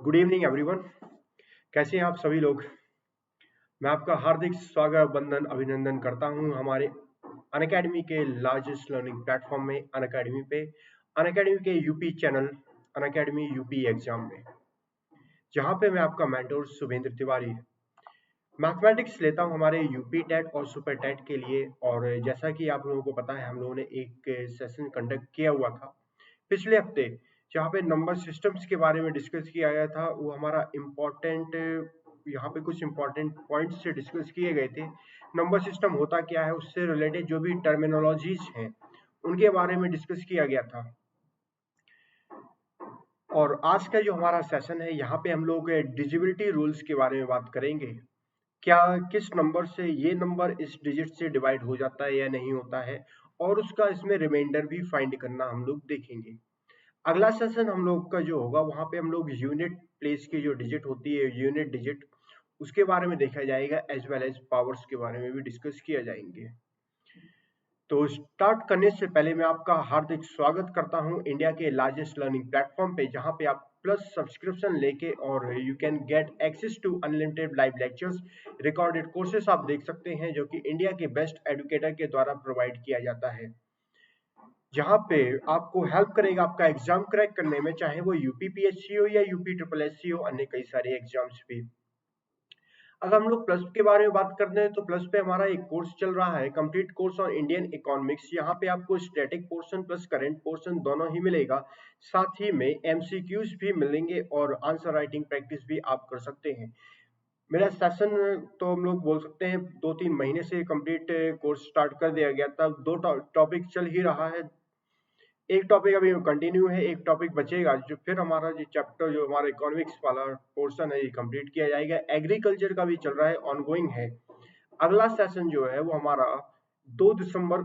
Good evening everyone. कैसे हैं आप सभी लोग। मैं आपका हार्दिक स्वागत बंदन अभिनंदन करता हूं हमारे अनअकैडमी के लार्जेस्ट लर्निंग प्लेटफॉर्म में अनअकैडमी के UP channel Unacademy UP exam में, जहां पे मैं आपका मेंटोर शुभेंद्र तिवारी मैथमेटिक्स लेता हूं हमारे यूपी टेट और सुपर टेट के लिए। और जैसा कि आप लोगों को पता है, हम लोगों ने एक सेशन कंडक्ट किया हुआ था पिछले हफ्ते, जहाँ पे नंबर सिस्टम्स के बारे में डिस्कस किया गया था। वो हमारा इम्पोर्टेंट, यहाँ पे कुछ इम्पोर्टेंट पॉइंट्स से डिस्कस किए गए थे। नंबर सिस्टम होता क्या है, उससे रिलेटेड जो भी टर्मिनोलॉजीज हैं उनके बारे में डिस्कस किया गया था। और आज का जो हमारा सेशन है, यहाँ पे हम लोग डिजिबिलिटी रूल्स के बारे में बात करेंगे। क्या किस नंबर से ये नंबर इस डिजिट से डिवाइड हो जाता है या नहीं होता है, और उसका इसमें रिमाइंडर भी फाइंड करना हम लोग देखेंगे। अगला सेशन हम लोग का जो होगा, वहां पे हम लोग यूनिट प्लेस की जो डिजिट होती है, यूनिट डिजिट, उसके बारे में देखा जाएगा, एज वेल एज पावर्स के बारे में भी डिस्कस किया जाएंगे। तो स्टार्ट करने से पहले मैं आपका हार्दिक स्वागत करता हूं इंडिया के लार्जेस्ट लर्निंग प्लेटफॉर्म पे, जहां पे आप प्लस सब्सक्रिप्शन लेके और you can get access to unlimited live lectures, recorded courses आप देख सकते हैं, जो कि इंडिया के बेस्ट एजुकेटर के द्वारा प्रोवाइड किया जाता है, जहां पे आपको हेल्प करेगा आपका एग्जाम क्रैक करने में, चाहे वो यूपीपीएससी हो या यूपी ट्रिपल एससी हो, अन्य कई सारे एग्जाम्स भी। अगर हम लोग प्लस के बारे में बात करते हैं, तो प्लस पे हमारा एक कोर्स चल रहा है, complete course on Indian economics. यहाँ पे आपको static portion plus current portion दोनों ही मिलेगा, साथ ही में एमसीक्यूज भी मिलेंगे और आंसर राइटिंग प्रैक्टिस भी आप कर सकते हैं। मेरा सेशन तो हम लोग बोल सकते हैं 2-3 महीने से कंप्लीट कोर्स स्टार्ट कर दिया गया था। 2 टॉपिक चल ही रहा है, एक टॉपिक अभी कंटिन्यू है, एक टॉपिक बचेगा, जो फिर हमारा जो चैप्टर, जो हमारा इकोनॉमिक्स वाला पोर्शन है, ये कंप्लीट किया जाएगा। एग्रीकल्चर का भी चल रहा है, ऑनगोइंग है। अगला सेशन जो है वो हमारा 2 दिसंबर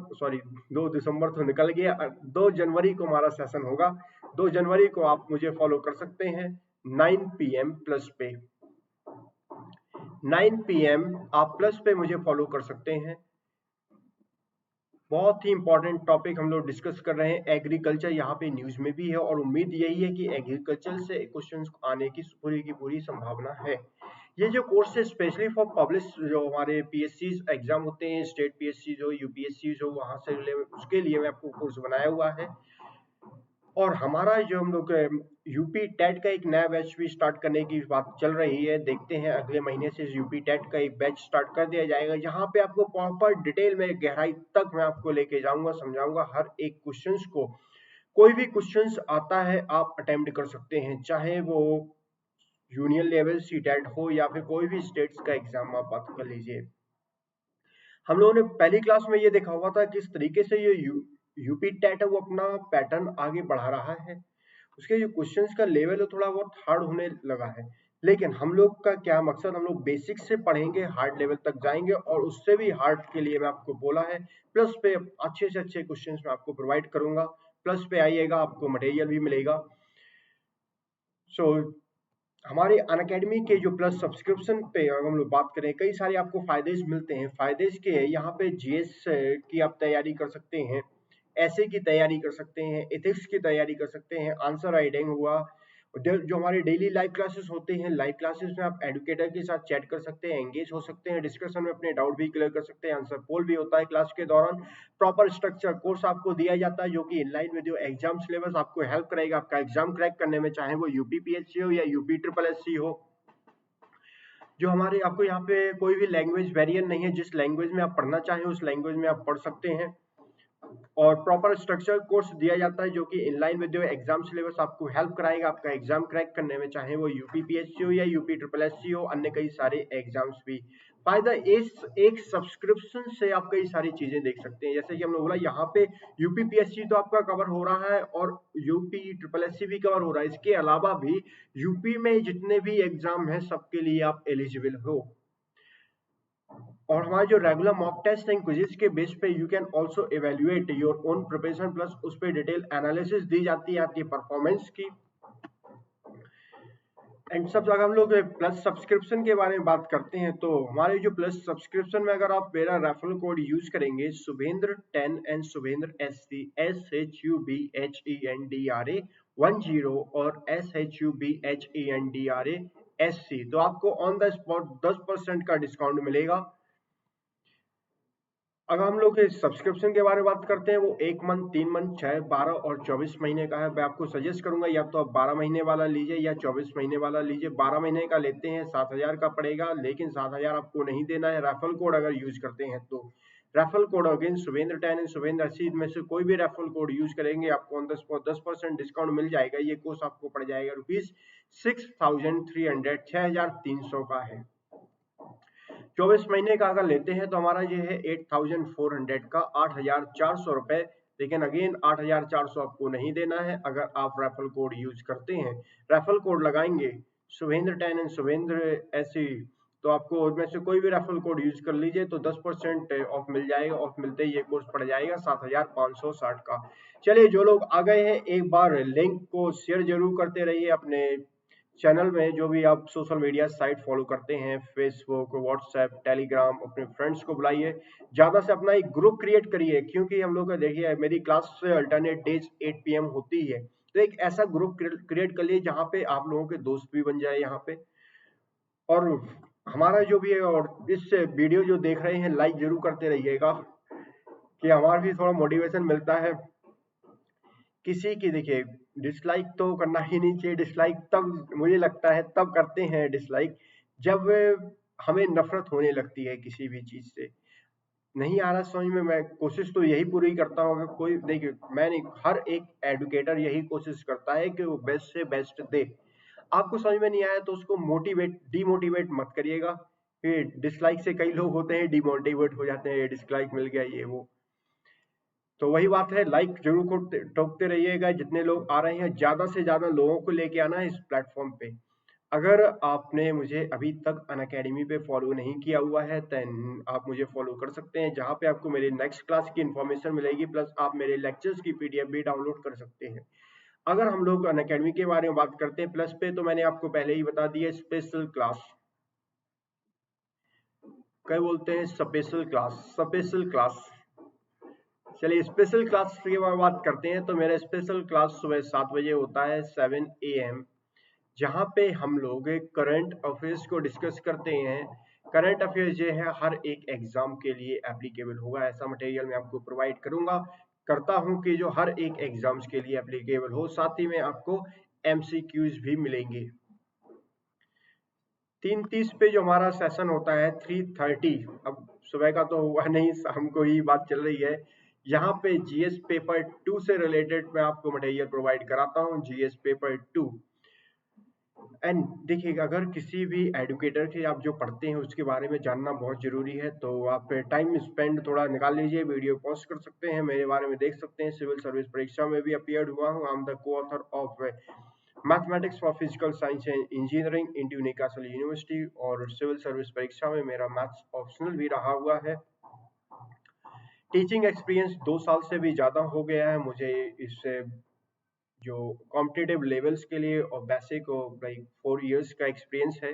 तो निकल गया, 2 जनवरी को हमारा सेशन होगा। 2 जनवरी को आप मुझे फॉलो कर सकते हैं 9 PM प्लस पे। 9 PM आप प्लस पे मुझे फॉलो कर सकते हैं। बहुत ही इंपॉर्टेंट टॉपिक हम लोग डिस्कस कर रहे हैं, एग्रीकल्चर यहाँ पे न्यूज में भी है, और उम्मीद यही है कि एग्रीकल्चर से क्वेश्चंस आने की पूरी संभावना है। ये जो कोर्स है स्पेशली फॉर पब्लिश, जो हमारे पीएससी एग्जाम होते हैं, स्टेट पीएससी हो, यूपीएससी हो, वहां से उसके लिए मैं आपको कोर्स बनाया हुआ है। और हमारा जो हम लोग यूपी टेट का एक नया बैच भी स्टार्ट करने की बात चल रही है। देखते हैं अगले महीने से यूपी टेट का एक बैच स्टार्ट कर दिया जाएगा, जहां पे आपको प्रॉपर डिटेल में, गहराई तक मैं आपको लेके जाऊंगा, समझाऊंगा हर एक क्वेश्चंस को। कोई भी क्वेश्चंस आता है आप अटेम्प्ट कर सकते हैं, चाहे वो यूनियन लेवल सीटेट हो या फिर कोई भी स्टेट्स का एग्जाम आप बात कर लीजिए। हम लोगों ने पहली क्लास में ये देखा हुआ था किस तरीके से ये यूपी टेट है वो अपना पैटर्न आगे बढ़ा रहा है। उसके जो क्वेश्चंस का लेवल है थोड़ा बहुत हार्ड होने लगा है, लेकिन हम लोग का क्या मकसद, हम लोग बेसिक से पढ़ेंगे, हार्ड लेवल तक जाएंगे, और उससे भी हार्ड के लिए मैं आपको बोला है प्लस पे अच्छे से अच्छे क्वेश्चंस मैं आपको प्रोवाइड करूंगा। प्लस पे आइएगा, आपको मटेरियल भी मिलेगा। सो हमारे अनअकैडमी के जो प्लस सब्सक्रिप्शन पे अगर हम लोग बात करें, कई सारे आपको फायदे मिलते हैं। फायदे के यहाँ पे जीएस की आप तैयारी कर सकते हैं, ऐसे की तैयारी कर सकते हैं, एथिक्स की तैयारी कर सकते हैं, आंसर राइटिंग हुआ, जो हमारे डेली लाइव क्लासेस होते हैं, लाइव क्लासेस में आप एडुकेटर के साथ चैट कर सकते हैं, एंगेज हो सकते हैं, डिस्कशन में अपने डाउट भी क्लियर कर सकते हैं, आंसर पोल भी होता है क्लास के दौरान। प्रॉपर स्ट्रक्चर कोर्स आपको दिया जाता है, जो कि in line with your exam syllabus आपको हेल्प करेगा आपका एग्जाम क्रैक करने में, चाहे वो यूपीपीएससी हो या यूपी ट्रिपल एससी हो। जो हमारे, आपको यहाँ पे कोई भी लैंग्वेज वेरिएंट नहीं है, जिस लैंग्वेज में आप पढ़ना चाहें उस लैंग्वेज में आप पढ़ सकते हैं। और प्रॉपर स्ट्रक्चर कोर्स दिया जाता है, जो कि in line with your exam syllabus आपको हेल्प कराएगा आपका एग्जाम क्रैक करने में, चाहे वो यूपीपीएससी हो या यूपी ट्रिपल एससी हो, अन्य कई सारे एग्जाम्स भी। फायदा इस एक सब्सक्रिप्शन से आप कई सारी चीजें देख सकते हैं, जैसे कि हमने बोला यहाँ पे यूपीपीएससी तो आपका कवर हो रहा है और यूपी ट्रिपल एससी भी कवर हो रहा है। इसके अलावा भी यूपी में जितने भी एग्जाम है सबके लिए आप एलिजिबल हो। और हमारे जो regular mock test and quizzes के बेस पे you can also evaluate your own preparation, plus उस पे डिटेल एनालिसिस दी जाती है आपकी परफॉर्मेंस की। एंड सब अगर हम लोग प्लस सब्सक्रिप्शन के बारे में बात करते हैं, तो हमारे जो प्लस सब्सक्रिप्शन में अगर आप मेरा रेफरल कोड यूज करेंगे शुभेंद्र 10 एंड शुभेंद्र SHUBHENDRA और SHUBHENDRASC। तो आपको ऑन द स्पॉट 10% का डिस्काउंट मिलेगा। अगर हम लोग सब्सक्रिप्शन के बारे में बात करते हैं, वो 1 मंथ, 3 मंथ, 6, 12 और 24 महीने का है। मैं आपको सजेस्ट करूंगा या तो आप 12 महीने वाला लीजिए या 24 महीने वाला लीजिए। 12 महीने का लेते हैं 7000 का पड़ेगा, लेकिन 7000 आपको नहीं देना है रेफरल कोड अगर यूज करते हैं तो। Referral code again Suvendra 10 and Suvendra 80 में से कोई भी रेफरल कोड यूज करेंगे आपको ऑन द स्पॉट 10% डिस्काउंट मिल जाएगा। ये कोर्स आपको पड़ जाएगा ₹6300, 6300 का है। 24 महीने का अगर लेते हैं तो हमारा ये है 8400 का, 8400 रुपए। लेकिन अगेन 8400 आपको नहीं देना है अगर आप रेफरल कोड यूज करते हैं। रेफरल कोड लगाएंगे सुवेंद्र 10 एंड सुवेंद्र ऐसी, तो आपको उनमें से कोई भी रेफरल कोड यूज कर लीजिए तो 10% ऑफ मिल जाएगा। ऑफ मिलते ही ये कोर्स पड़ जाएगा 7560 का। चलिए, जो लोग आ गए हैं एक बार लिंक को शेयर जरूर करते रहिए अपने चैनल में। जो भी आप सोशल मीडिया साइट फॉलो करते हैं, फेसबुक, व्हाट्सएप, टेलीग्राम, अपने फ्रेंड्स को बुलाइए, ज्यादा से अपना एक ग्रुप क्रिएट करिए। क्योंकि हम लोग देखिए मेरी क्लास अल्टरनेट डेज 8 PM होती है, तो एक ऐसा ग्रुप क्रिएट कर लिए जहाँ पे आप लोगों के दोस्त भी बन जाए यहाँ पे। और हमारा जो भी है, और इस वीडियो जो देख रहे हैं लाइक जरूर करते रहिएगा कि हमारा भी थोड़ा मोटिवेशन मिलता है। किसी की देखिए डिसलाइक तो करना ही नहीं चाहिए। डिसलाइक तब मुझे लगता है तब करते हैं डिसलाइक जब हमें नफरत होने लगती है किसी भी चीज से। नहीं आ रहा समझ में, मैं कोशिश तो यही पूरी करता हूँ। अगर कोई देखिए, मैं नहीं, हर एक एडुकेटर यही कोशिश करता है कि वो बेस्ट से बेस्ट दे। आपको समझ में नहीं आया तो उसको डिमोटिवेट मत करिएगा। फिर डिसलाइक से कई लोग होते हैं डिमोटिवेट हो जाते हैं, डिसलाइक मिल गया ये वो। तो वही बात है, लाइक जरूर ठोकते रहिएगा। जितने लोग आ रहे हैं ज्यादा से ज्यादा लोगों को लेके आना है इस प्लेटफॉर्म पे। अगर आपने मुझे अभी तक अनअकैडमी पे फॉलो नहीं किया हुआ है देन आप मुझे फॉलो कर सकते हैं, जहां पे आपको मेरे नेक्स्ट क्लास की इन्फॉर्मेशन मिलेगी, प्लस आप मेरे लेक्चर्स की PDF भी डाउनलोड कर सकते हैं। अगर हम लोग अनअकैडमी के बारे में बात करते हैं प्लस पे, तो मैंने आपको पहले ही बता दिया, स्पेशल क्लास क्या बोलते हैं, स्पेशल क्लास। चलिए, स्पेशल क्लास की बात करते हैं तो मेरा स्पेशल क्लास सुबह 7 बजे होता है, 7 AM, जहाँ पे हम लोग करंट अफेयर्स को डिस्कस करते हैं। करंट अफेयर्स जो है हर एक एग्जाम के लिए एप्लीकेबल होगा, ऐसा मटेरियल मैं आपको प्रोवाइड करता हूँ कि जो हर एक एग्जाम्स के लिए एप्लीकेबल हो। साथ ही में आपको MCQs भी मिलेंगे। 3:30 पे जो हमारा सेशन होता है, 3:30, अब सुबह का तो हुआ नहीं, शाम को ही बात चल रही है। यहाँ पे GS पेपर 2 से रिलेटेड मैं आपको मटेरियल प्रोवाइड कराता हूँ, GS पेपर 2। एंड देखिए, अगर किसी भी एडुकेटर के आप जो पढ़ते हैं उसके बारे में जानना बहुत जरूरी है, तो आप टाइम स्पेंड थोड़ा निकाल लीजिए, वीडियो पॉज कर सकते हैं, मेरे बारे में देख सकते हैं। सिविल सर्विस परीक्षा में भी अपीयर्ड हुआ हूँ। आई एम द को author of mathematics for physical science and engineering in Newcastle university, और सिविल सर्विस परीक्षा में मेरा मैथ्स ऑप्शनल भी रहा हुआ है। टीचिंग एक्सपीरियंस 2 साल से भी ज्यादा हो गया है मुझे इससे, जो कॉम्पिटिटिव लेवल्स के लिए, और बेसिक और लाइक 4 इयर्स का एक्सपीरियंस है।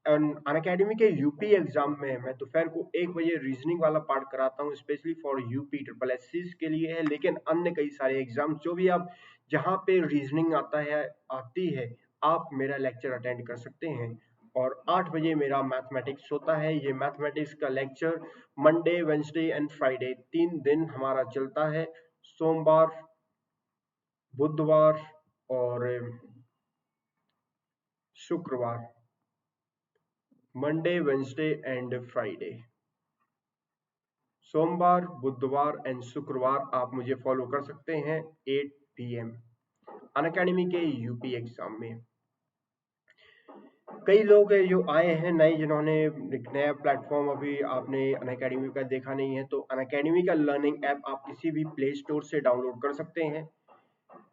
अनअकैडमी के यूपी एग्जाम में मैं दोपहर को 1 बजे रीजनिंग वाला पार्ट कराता हूँ, स्पेशली फॉर यूपी SSS के लिए है। लेकिन अन्य कई सारे एग्जाम जो भी आप जहाँ पे रीजनिंग आती है, आप मेरा लेक्चर अटेंड कर सकते हैं। और 8 बजे मेरा मैथमेटिक्स होता है। ये मैथमेटिक्स का lecture Monday, Wednesday and Friday 3 दिन हमारा चलता है। सोमवार, बुधवार और शुक्रवार, मंडे, वेंसडे एंड फ्राइडे। सोमवार, बुधवार एंड शुक्रवार आप मुझे फॉलो कर सकते हैं 8 PM अनअकैडमी के यूपी एग्जाम में। कई लोग जो आए हैं नए, जिन्होंने एक नया प्लेटफॉर्म अभी आपने अनअकैडमी का देखा नहीं है, तो अनअकैडमी का लर्निंग ऐप आप किसी भी प्ले स्टोर से डाउनलोड कर सकते हैं।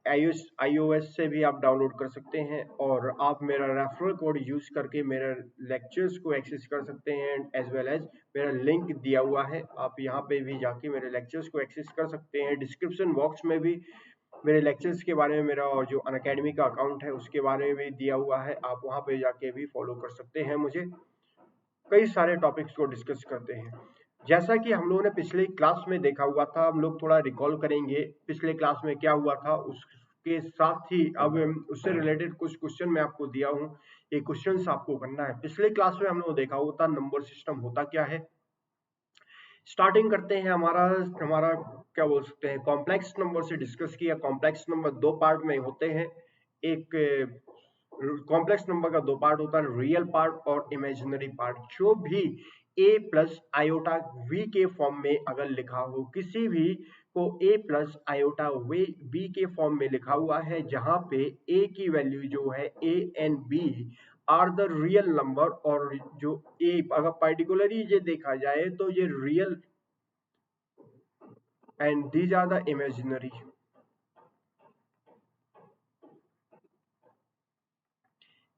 iOS से भी आप डाउनलोड कर सकते हैं, और आप मेरा रेफरल कोड यूज करके मेरे लेक्चर्स को एक्सेस कर सकते हैं। एज वेल एज मेरा लिंक दिया हुआ है, आप यहाँ पे भी जाके मेरे लेक्चर्स को एक्सेस कर सकते हैं। डिस्क्रिप्शन बॉक्स में भी मेरे लेक्चर्स के बारे में, मेरा और जो अनअकैडमी का अकाउंट है उसके बारे में भी दिया हुआ है, आप वहाँ पे जाके भी फॉलो कर सकते हैं मुझे। कई सारे टॉपिक्स को डिस्कस करते हैं। जैसा कि हम लोगों ने पिछले क्लास में देखा हुआ था, हम लोग थोड़ा रिकॉल करेंगे पिछले क्लास में क्या हुआ था, उसके साथ ही अब उससे रिलेटेड कुछ क्वेश्चन मैं आपको दिया हूँ, ये क्वेश्चंस आपको करना है। पिछले क्लास में हम लोग देखा होता नंबर सिस्टम होता क्या है। स्टार्टिंग करते हैं, हमारा हमारा क्या बोल सकते हैं, कॉम्प्लेक्स नंबर से डिस्कस किया। कॉम्प्लेक्स नंबर दो पार्ट में होते हैं। एक कॉम्प्लेक्स नंबर का दो पार्ट होता है, रियल पार्ट और इमेजिनरी पार्ट। जो भी a प्लस आयोटा v के फॉर्म में अगर लिखा हो, किसी भी को a प्लस आयोटा b के फॉर्म में लिखा हुआ है, जहां पे a की वैल्यू जो है a and b are the real number, और जो a अगर पर्टिकुलरली ये देखा जाए तो ये real and these are the imaginary.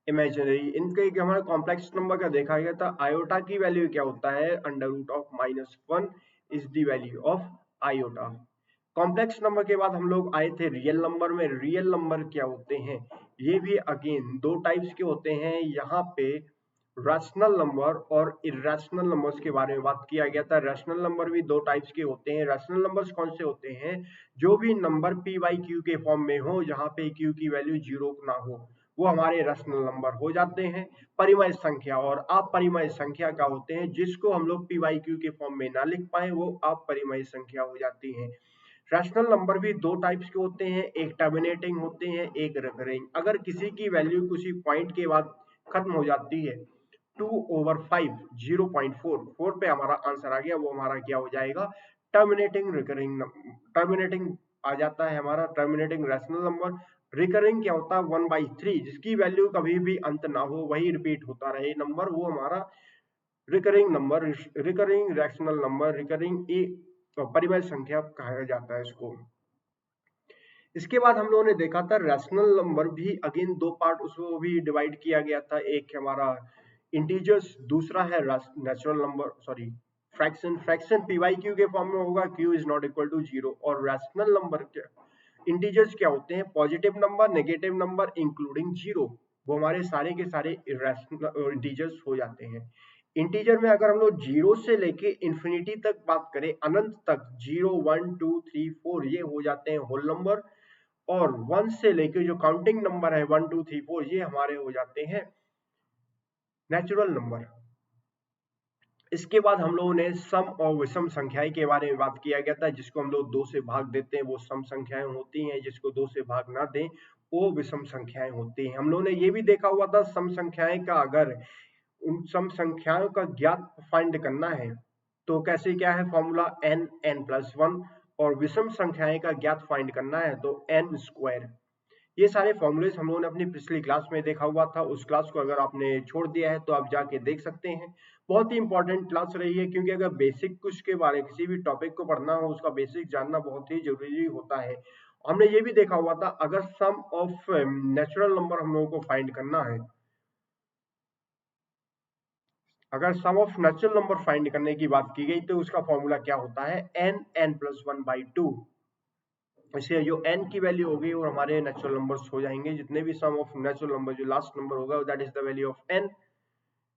इनके हमारे कॉम्प्लेक्स नंबर का देखा गया था, आयोटा की वैल्यू क्या होता है, under root of -1 is the value of iota. Complex number के बाद हम लोग आए थे रियल नंबर में। रियल नंबर क्या होते हैं, ये भी अगेन दो टाइप्स के होते हैं। यहाँ पे रैशनल नंबर और इरेशनल नंबर्स के बारे में बात किया गया था। रैशनल नंबर भी दो टाइप्स के होते हैं। रैशनल नंबर्स कौन से होते हैं, जो भी नंबर p बाई क्यू के फॉर्म में हो, जहाँ पे q की वैल्यू 0 ना हो, वो हमारे रैशनल नंबर हो जाते हैं। परिमेय संख्या और अपरिमेय संख्या का होते हैं, जिसको हम लोग p बाई क्यू के फॉर्म में ना लिख पाए, वो अपरिमेय संख्या हो जाती है। रैशनल नंबर भी दो टाइप्स के होते हैं, एक टर्मिनेटिंग होते हैं, एक रिकरिंग। अगर किसी की वैल्यू किसी पॉइंट के बाद खत्म हो जाती है, 2/5 0.4 पे हमारा आंसर आ गया, वो हमारा क्या हो जाएगा, टर्मिनेटिंग रिकरिंग। टर्मिनेटिंग आ जाता है हमारा टर्मिनेटिंग रैशनल नंबर। रिकरिंग क्या होता है, 1/3, जिसकी वैल्यू कभी भी अंत ना हो, वही रिपीट होता रहे नंबर, वो हमारा recurring number, recurring rational number, recurring ए परिमेय संख्या कहा जाता है इसको। इसके बाद हम लोगों ने देखा था रैशनल नंबर भी अगेन दो पार्ट उसको भी डिवाइड किया गया था। एक हमारा इंटीजर्स, दूसरा है natural number, sorry fraction. Fraction p by q के फॉर्म में होगा, q is not equal to 0। और रैशनल नंबर क्या, इंटीजर्स क्या होते हैं, positive number, negative number including 0, वो हमारे सारे के सारे इरेशनल इंटीजर्स हो जाते हैं। इंटीजर में अगर हम लोग 0 से लेके इंफिनिटी तक बात करें, अनंत तक, 0 1 2 3 4 ये हो जाते हैं होल नंबर। और 1 से लेके जो काउंटिंग नंबर है 1 2 3 4 ये हमारे हो जाते हैं नेचुरल नंबर। इसके बाद हम लोगों ने सम और विषम संख्याएं के बारे में बात किया गया था। जिसको हम लोग 2 से भाग देते हैं वो सम संख्याएं होती हैं, जिसको 2 से भाग ना दें वो विषम संख्याएं होती हैं। हम लोगों ने ये भी देखा हुआ था, सम संख्याएं का अगर उन सम संख्याओं का ज्ञात फाइंड करना है तो कैसे क्या है फॉर्मूला, n+1। और विषम संख्याएं का ज्ञात फाइंड करना है तो n²। ये सारे फॉर्मूलेस हम लोगों ने अपनी पिछली क्लास में देखा हुआ था। उस क्लास को अगर आपने छोड़ दिया है तो आप जाके देख सकते हैं। बहुत ही इंपॉर्टेंट क्लास रही है, क्योंकि अगर बेसिक कुछ के बारे में किसी भी टॉपिक को पढ़ना हो, उसका बेसिक जानना बहुत ही जरूरी होता है। हमने ये भी देखा हुआ था, अगर सम ऑफ नेचुरल नंबर हम लोगों को फाइंड करना है, अगर सम ऑफ नेचुरल नंबर फाइंड करने की बात की गई तो उसका फॉर्मूला क्या होता है, n+1/2। इसलिए जो n की वैल्यू होगी वो हमारे नेचुरल नंबर्स हो जाएंगे। जितने भी सम ऑफ नेचुरल नंबर जो लास्ट नंबर होगा that is the value of n।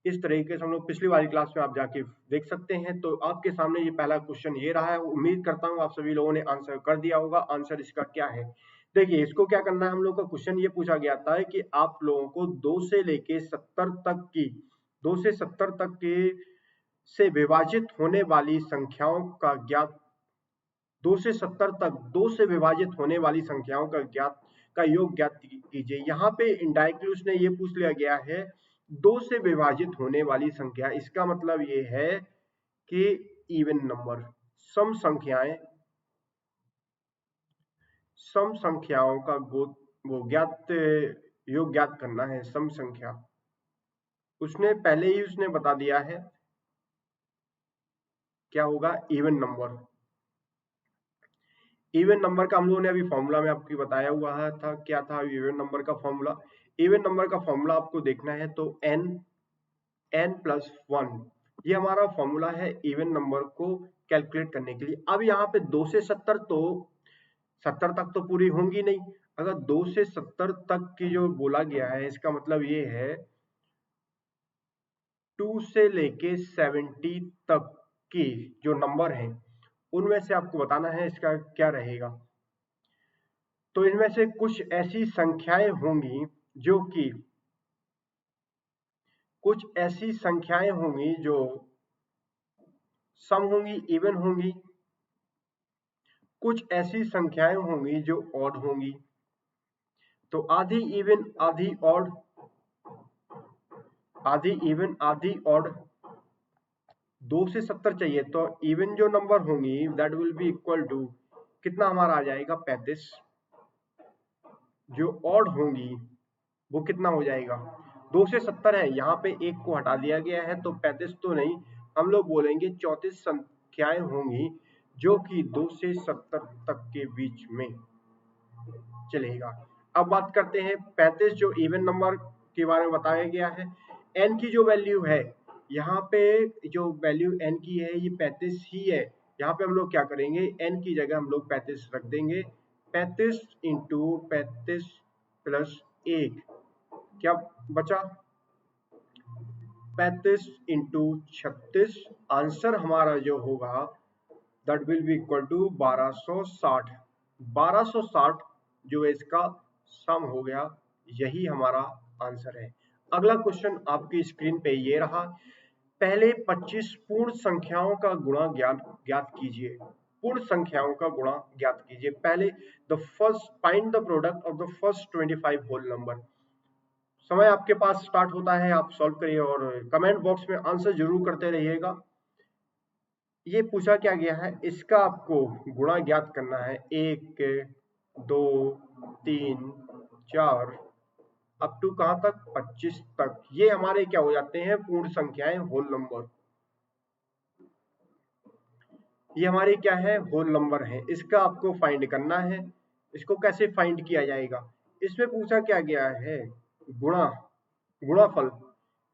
इस तरीके से हम लोग पिछली वाली क्लास में आप जाके देख सकते हैं। तो आपके सामने ये पहला क्वेश्चन ये रहा है। उम्मीद करता हूँ आप सभी लोगों ने आंसर कर दिया होगा। आंसर इसका क्या है, देखिए इसको क्या करना है, हम लोग का क्वेश्चन ये पूछा गया था कि आप लोगों को 2 से लेके 70 तक की 2 से 70 तक के से विभाजित होने वाली संख्याओं का ज्ञात 2 से 70 तक 2 से विभाजित होने वाली संख्याओं का योग ज्ञात कीजिए। यहाँ पे इनडायरेक्टली उसने ये पूछ लिया गया है 2 से विभाजित होने वाली संख्या। इसका मतलब ये है कि इवन नंबर, सम संख्याएं, सम संख्याओं का वो ज्ञात योग ज्ञात करना है। सम संख्या उसने पहले ही उसने बता दिया है क्या होगा, इवन नंबर। इवन नंबर का हम लोगों ने अभी फॉर्मूला में आपको बताया हुआ था, क्या था इवन नंबर का फॉर्मूला। इवन नंबर का फॉर्मूला आपको देखना है तो n+1 ये हमारा फॉर्मूला है इवन नंबर को कैलकुलेट करने के लिए। अब यहाँ पे 2 से 70 तो 70 तक तो पूरी होंगी नहीं। अगर 2 से 70 तक की जो बोला गया है, इसका मतलब ये है 2 से लेके 70 तक की जो नंबर है उनमें से आपको बताना है इसका क्या रहेगा। तो इनमें से कुछ ऐसी संख्याएं होंगी जो कि जो सम होंगी, इवन होंगी, कुछ ऐसी संख्याएं होंगी जो ऑड होंगी। तो आधी इवन आधी ऑड, आधी इवन आधी ऑड, 2 से 70 चाहिए तो इवन जो नंबर होंगी that will be equal to कितना हमारा आ जाएगा 35। जो ऑड होंगी वो कितना हो जाएगा 2 से 70 है, यहाँ पे एक को हटा दिया गया है तो 35 तो नहीं, हम लोग बोलेंगे 34 संख्याएं होंगी जो कि 2 से 70 तक के बीच में चलेगा। अब बात करते हैं 35 जो इवन नंबर के बारे में बताया गया है। n की जो वैल्यू है, यहाँ पे जो वैल्यू n की है ये 35 ही है। यहाँ पे हम लोग क्या करेंगे, n की जगह हम लोग 35 रख देंगे। 35 इंटू 35 प्लस 1 क्या बचा 35 इंटू 36, आंसर हमारा जो होगा that will be equal to 1260। 1260 जो है इसका सम हो गया, यही हमारा आंसर है। अगला क्वेश्चन आपकी स्क्रीन पे ये रहा, पहले 25 पूर्ण संख्याओं का गुणा ज्ञात कीजिए। पूर्ण संख्याओं का गुणा ज्ञात कीजिए। पहले the first find the product of the first 25 whole number. समय आपके पास स्टार्ट होता है, आप सॉल्व करिए और कमेंट बॉक्स में आंसर जरूर करते रहिएगा। ये पूछा क्या गया है, इसका आपको गुणा ज्ञात करना है। 1 2 3 4 अप टू कहां तक 25 तक, ये हमारे क्या हो जाते हैं पूर्ण संख्याएं, होल नंबर। ये हमारे क्या है होल नंबर है, इसका आपको फाइंड करना है। इसको कैसे फाइंड किया जाएगा, इसमें पूछा क्या गया है गुणाफल,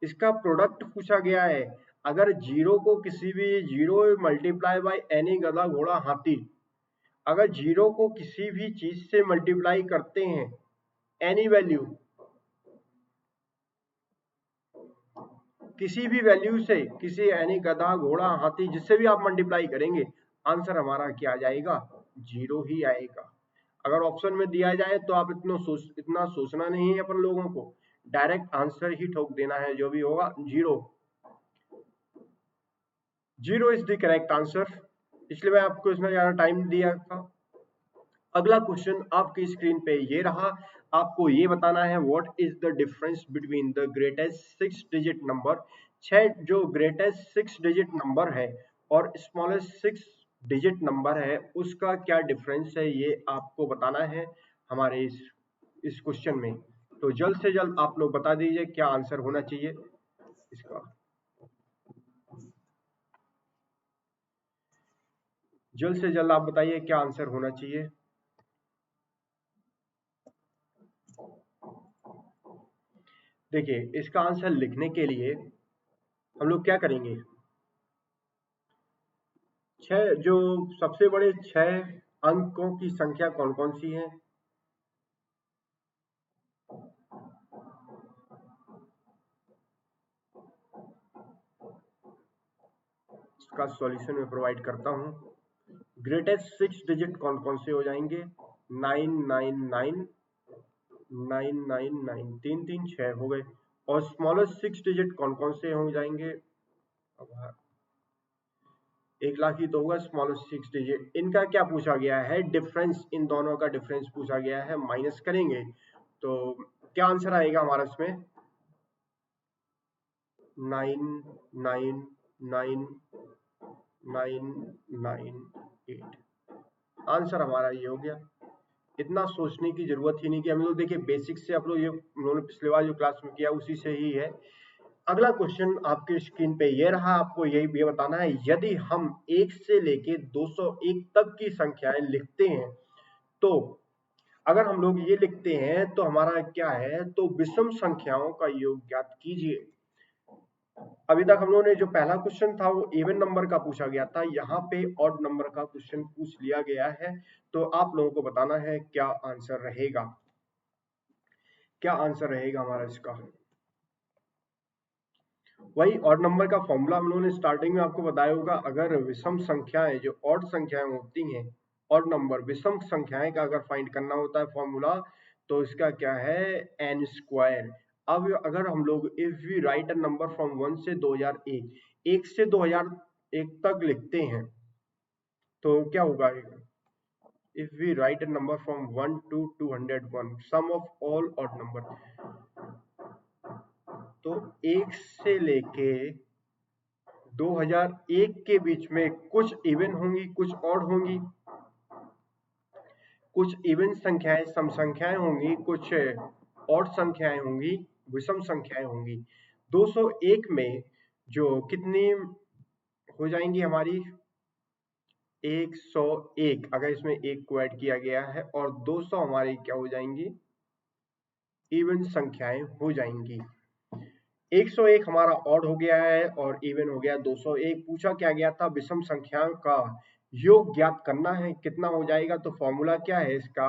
इसका प्रोडक्ट पूछा गया है। अगर जीरो को किसी भी जीरो मल्टीप्लाई बाय एनी गधा घोड़ा हाथी, अगर जीरो को किसी भी चीज से मल्टीप्लाई करते हैं एनी वैल्यू, किसी भी वैल्यू से, किसी एनी गधा घोड़ा हाथी जिससे भी आप मल्टीप्लाई करेंगे आंसर हमारा क्या आ जाएगा जीरो ही आएगा। अगर ऑप्शन में दिया जाए तो आप इतना सोचना नहीं है अपन लोगों को, डायरेक्ट आंसर ही ठोक देना है, जो भी होगा zero. Zero is the correct answer, इसलिए मैं आपको इसमें ज्यादा टाइम दिया था। अगला क्वेश्चन आपकी स्क्रीन पे ये रहा, आपको ये बताना है what is the difference between the greatest 6 digit number. जो ग्रेटेस्ट 6 डिजिट नंबर है और स्मॉलेस्ट 6 डिजिट नंबर है उसका क्या डिफरेंस है, ये आपको बताना है हमारे इस क्वेश्चन में। तो जल्द से जल्द आप लोग बता दीजिए क्या आंसर होना चाहिए इसका, जल्द से जल्द आप बताइए क्या आंसर होना चाहिए। देखिए इसका आंसर लिखने के लिए हम लोग क्या करेंगे, जो सबसे बड़े 6 अंकों की संख्या कौन कौन सी है, इसका सॉल्यूशन मैं प्रोवाइड करता हूं। ग्रेटेस्ट 6 डिजिट कौन कौन से हो जाएंगे, 999 999, 3 3 6 हो गए। और स्मॉलेस्ट 6 डिजिट कौन कौन से हो जाएंगे, अब 1,00,000 ही तो होगा स्मॉलेस्ट 6 डिजिट। इनका क्या पूछा गया है डिफरेंस, इन दोनों का डिफरेंस पूछा गया है, माइनस करेंगे तो क्या आंसर आएगा हमारा इसमें 999998। आंसर हमारा ये हो गया। इतना सोचने की जरूरत ही नहीं कि हम लोग देखिए बेसिक से आप लोग ये हम लोगों ने पिछले बार जो क्लास में किया उसी से ही है। अगला क्वेश्चन आपके स्क्रीन पे ये रहा, आपको ये बताना है यदि हम 1 से लेके 201 तक की संख्याएं लिखते हैं, तो अगर हम लोग ये लिखते हैं तो हमारा क्या है, तो विषम संख्याओं का योग ज्ञात कीजिए। अभी तक हम लोगों ने जो पहला क्वेश्चन था वो इवन नंबर का पूछा गया था, यहाँ पे ऑड नंबर का क्वेश्चन पूछ लिया गया है। तो आप लोगों को बताना है क्या आंसर रहेगा, क्या आंसर रहेगा हमारा इसका। वही ऑड नंबर का फॉर्मूला हम लोगों ने स्टार्टिंग में आपको बताया होगा, अगर विषम संख्याएं जो ऑड संख्याएं होती हैं ऑड नंबर विषम संख्याएं का अगर फाइंड करना होता है फॉर्मूला, तो इसका क्या है, एन स्क्वायर। अब अगर हम लोग if we write a number from 1 से 2001, 1 से 2001 तक लिखते हैं तो क्या होगा, if we write a number from 1 to 201, sum of all odd number, तो 1 से लेके 2001 के बीच में कुछ इवन होंगी, कुछ ऑड होंगी, कुछ इवन संख्याएं सम संख्याएं होंगी, कुछ ऑड संख्याएं होंगी, विषम संख्याएं होंगी। 201 में जो कितनी हो जाएंगी हमारी, 101, अगर इसमें एक को ऐड किया गया है, और 200 हमारी क्या हो जाएंगी, इवन संख्याएं हो जाएंगी। 101 हमारा ऑड हो गया है और इवन हो गया 201। पूछा क्या गया था, विषम संख्याओं का योग ज्ञात करना है, कितना हो जाएगा, तो फॉर्मूला क्या है इसका,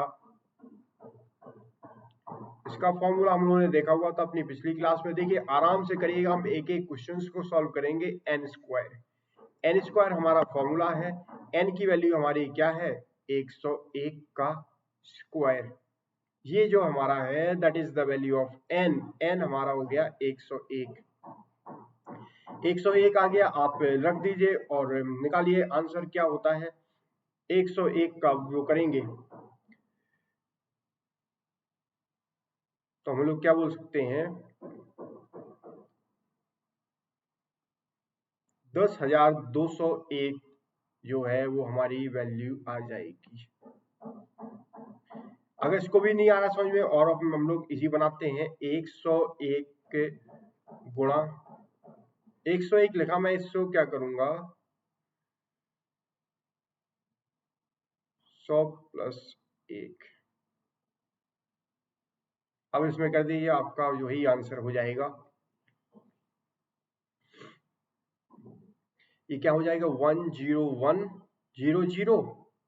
इसका फॉर्मूला हम लोगों ने देखा हुआ था अपनी पिछली क्लास में। देखिए आराम से करिएगा, हम एक एक क्वेश्चन को सॉल्व करेंगे। एन स्क्वायर, एन स्क्वायर हमारा फॉर्मूला है, एन की वैल्यू हमारी क्या है, 101 का स्क्वायर। ये जो हमारा है that is the value of n, n हमारा हो गया 101। 101 आ गया, आप रख दीजिए और निकालिए आंसर क्या होता है। 101 का वो करेंगे तो हम लोग क्या बोल सकते हैं, 10,201 जो है वो हमारी वैल्यू आ जाएगी। अगर इसको भी नहीं आ रहा समझ में, और अब हम लोग इजी बनाते हैं, 101 गुणा 101 लिखा, मैं इसको क्या करूंगा, 100 प्लस 1, अब इसमें कर दीजिए, आपका जो ही आंसर हो जाएगा। ये क्या हो जाएगा, 10100,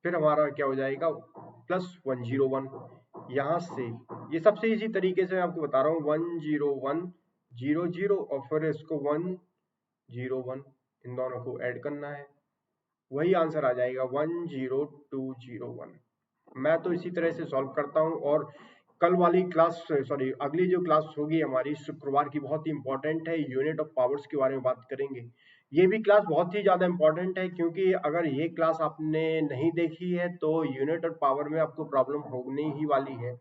फिर हमारा क्या हो जाएगा प्लस 101। यहां से ये सबसे इजी तरीके से मैं आपको बता रहा हूँ, 10100 और फिर इसको 101, इन दोनों को ऐड करना है, वही आंसर आ जाएगा 10201। मैं तो इसी तरह से सॉल्व करता हूँ। और कल वाली क्लास, सॉरी अगली जो क्लास होगी हमारी शुक्रवार की, बहुत ही इंपॉर्टेंट है, यूनिट ऑफ पावर्स के बारे में बात करेंगे। ये भी क्लास बहुत ही ज्यादा इंपॉर्टेंट है, क्योंकि अगर ये क्लास आपने नहीं देखी है तो यूनिट ऑफ पावर में आपको प्रॉब्लम होने ही वाली है।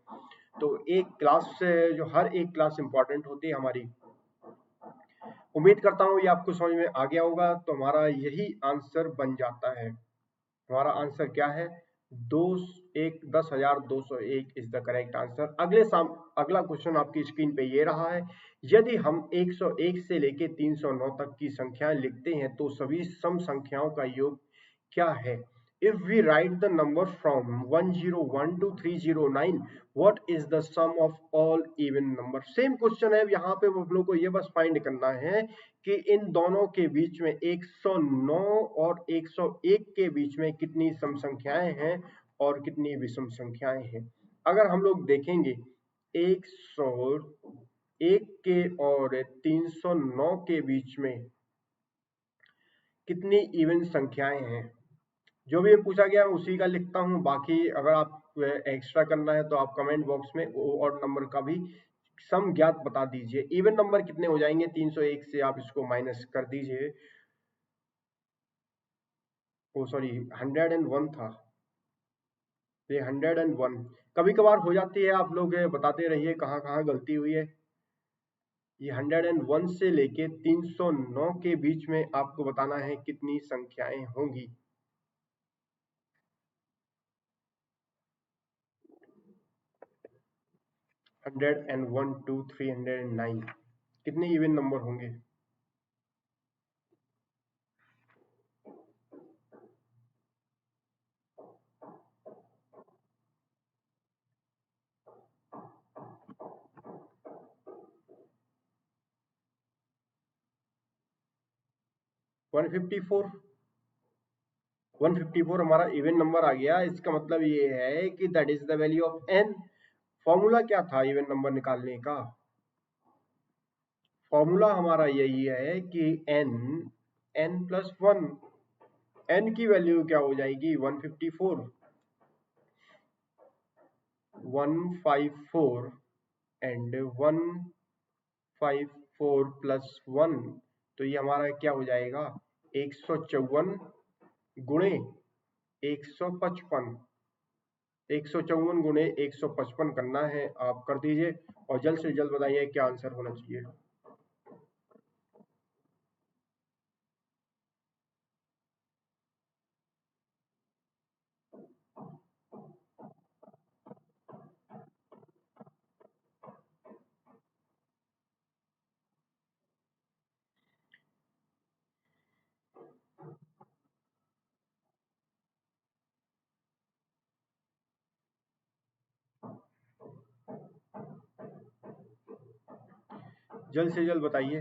तो एक क्लास, जो हर एक क्लास इंपॉर्टेंट होती है हमारी। उम्मीद करता हूँ ये आपको समझ में आ गया होगा। तो हमारा यही आंसर बन जाता है। हमारा आंसर क्या है, 10,201 इज द करेक्ट आंसर। अगला क्वेश्चन आपकी स्क्रीन पे ये रहा है, यदि हम 101 से लेके 309 तक की संख्याएं लिखते हैं तो सभी सम संख्याओं का योग क्या है। If we write the number from 101 to 309, what is the sum of all even number? Same question है, यहाँ पे हम लोग को ये बस फाइंड करना है कि इन दोनों के बीच में 109 और 101 के बीच में कितनी सम संख्याएं हैं और कितनी विषम संख्याएं हैं। अगर हम लोग देखेंगे 101 के और 309 के बीच में कितनी इवन संख्याएं हैं, जो भी पूछा गया उसी का लिखता हूं। बाकी अगर आप एक्स्ट्रा करना है तो आप कमेंट बॉक्स में ऑड नंबर का भी सम ज्ञात बता दीजिए। इवन नंबर कितने हो जाएंगे, 301 से आप इसको माइनस कर दीजिए। ओ सॉरी 101 था, ये 101 कभी कभार हो जाती है, आप लोग बताते रहिए कहाँ कहाँ गलती हुई है। ये 101 से लेके 309 के बीच में आपको बताना है कितनी संख्याएं होंगी। 101 to 309 कितने इवन नंबर होंगे। वन 154 हमारा इवन नंबर आ गया। इसका मतलब ये है कि that is the value of n. Formula क्या था इवन नंबर निकालने का, फॉर्मूला हमारा यही है कि n प्लस 1, n की वैल्यू क्या हो जाएगी 154, 154 एंड 154 प्लस 1, तो ये हमारा क्या हो जाएगा 154 गुणे 155, 154 गुणे 155 करना है, आप कर दीजिए और जल्द से जल्द बताइए क्या आंसर होना चाहिए। जल्द से जल्द बताइए।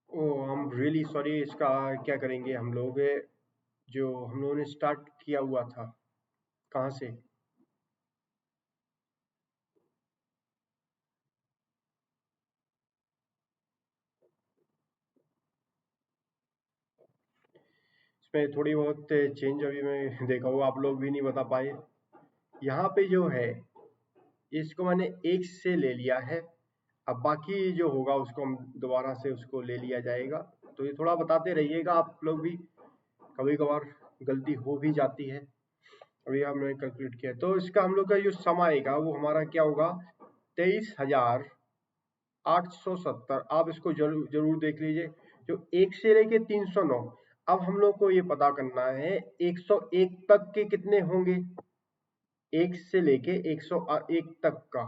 ओ आई एम रियली सॉरी, इसका क्या करेंगे हम लोग, जो हम लोगों ने स्टार्ट किया हुआ था कहाँ से? इसमें थोड़ी बहुत चेंज अभी मैं देखा हूँ, आप लोग भी नहीं बता पाए। यहाँ पे जो है इसको मैंने एक से ले लिया है, अब बाकी जो होगा उसको हम दोबारा से उसको ले लिया जाएगा, तो ये थोड़ा बताते रहिएगा आप लोग भी, कभी कभार गलती हो भी जाती है। अभी हमने कैलकुलेट किया तो इसका हम लोग का जो सम आएगा वो हमारा क्या होगा 23,870। आप इसको जरूर जरूर देख लीजिए, जो 1 से लेके 309। अब हम लोग को ये पता करना है 101 तक के कितने होंगे, 1 से लेके 101 तक का,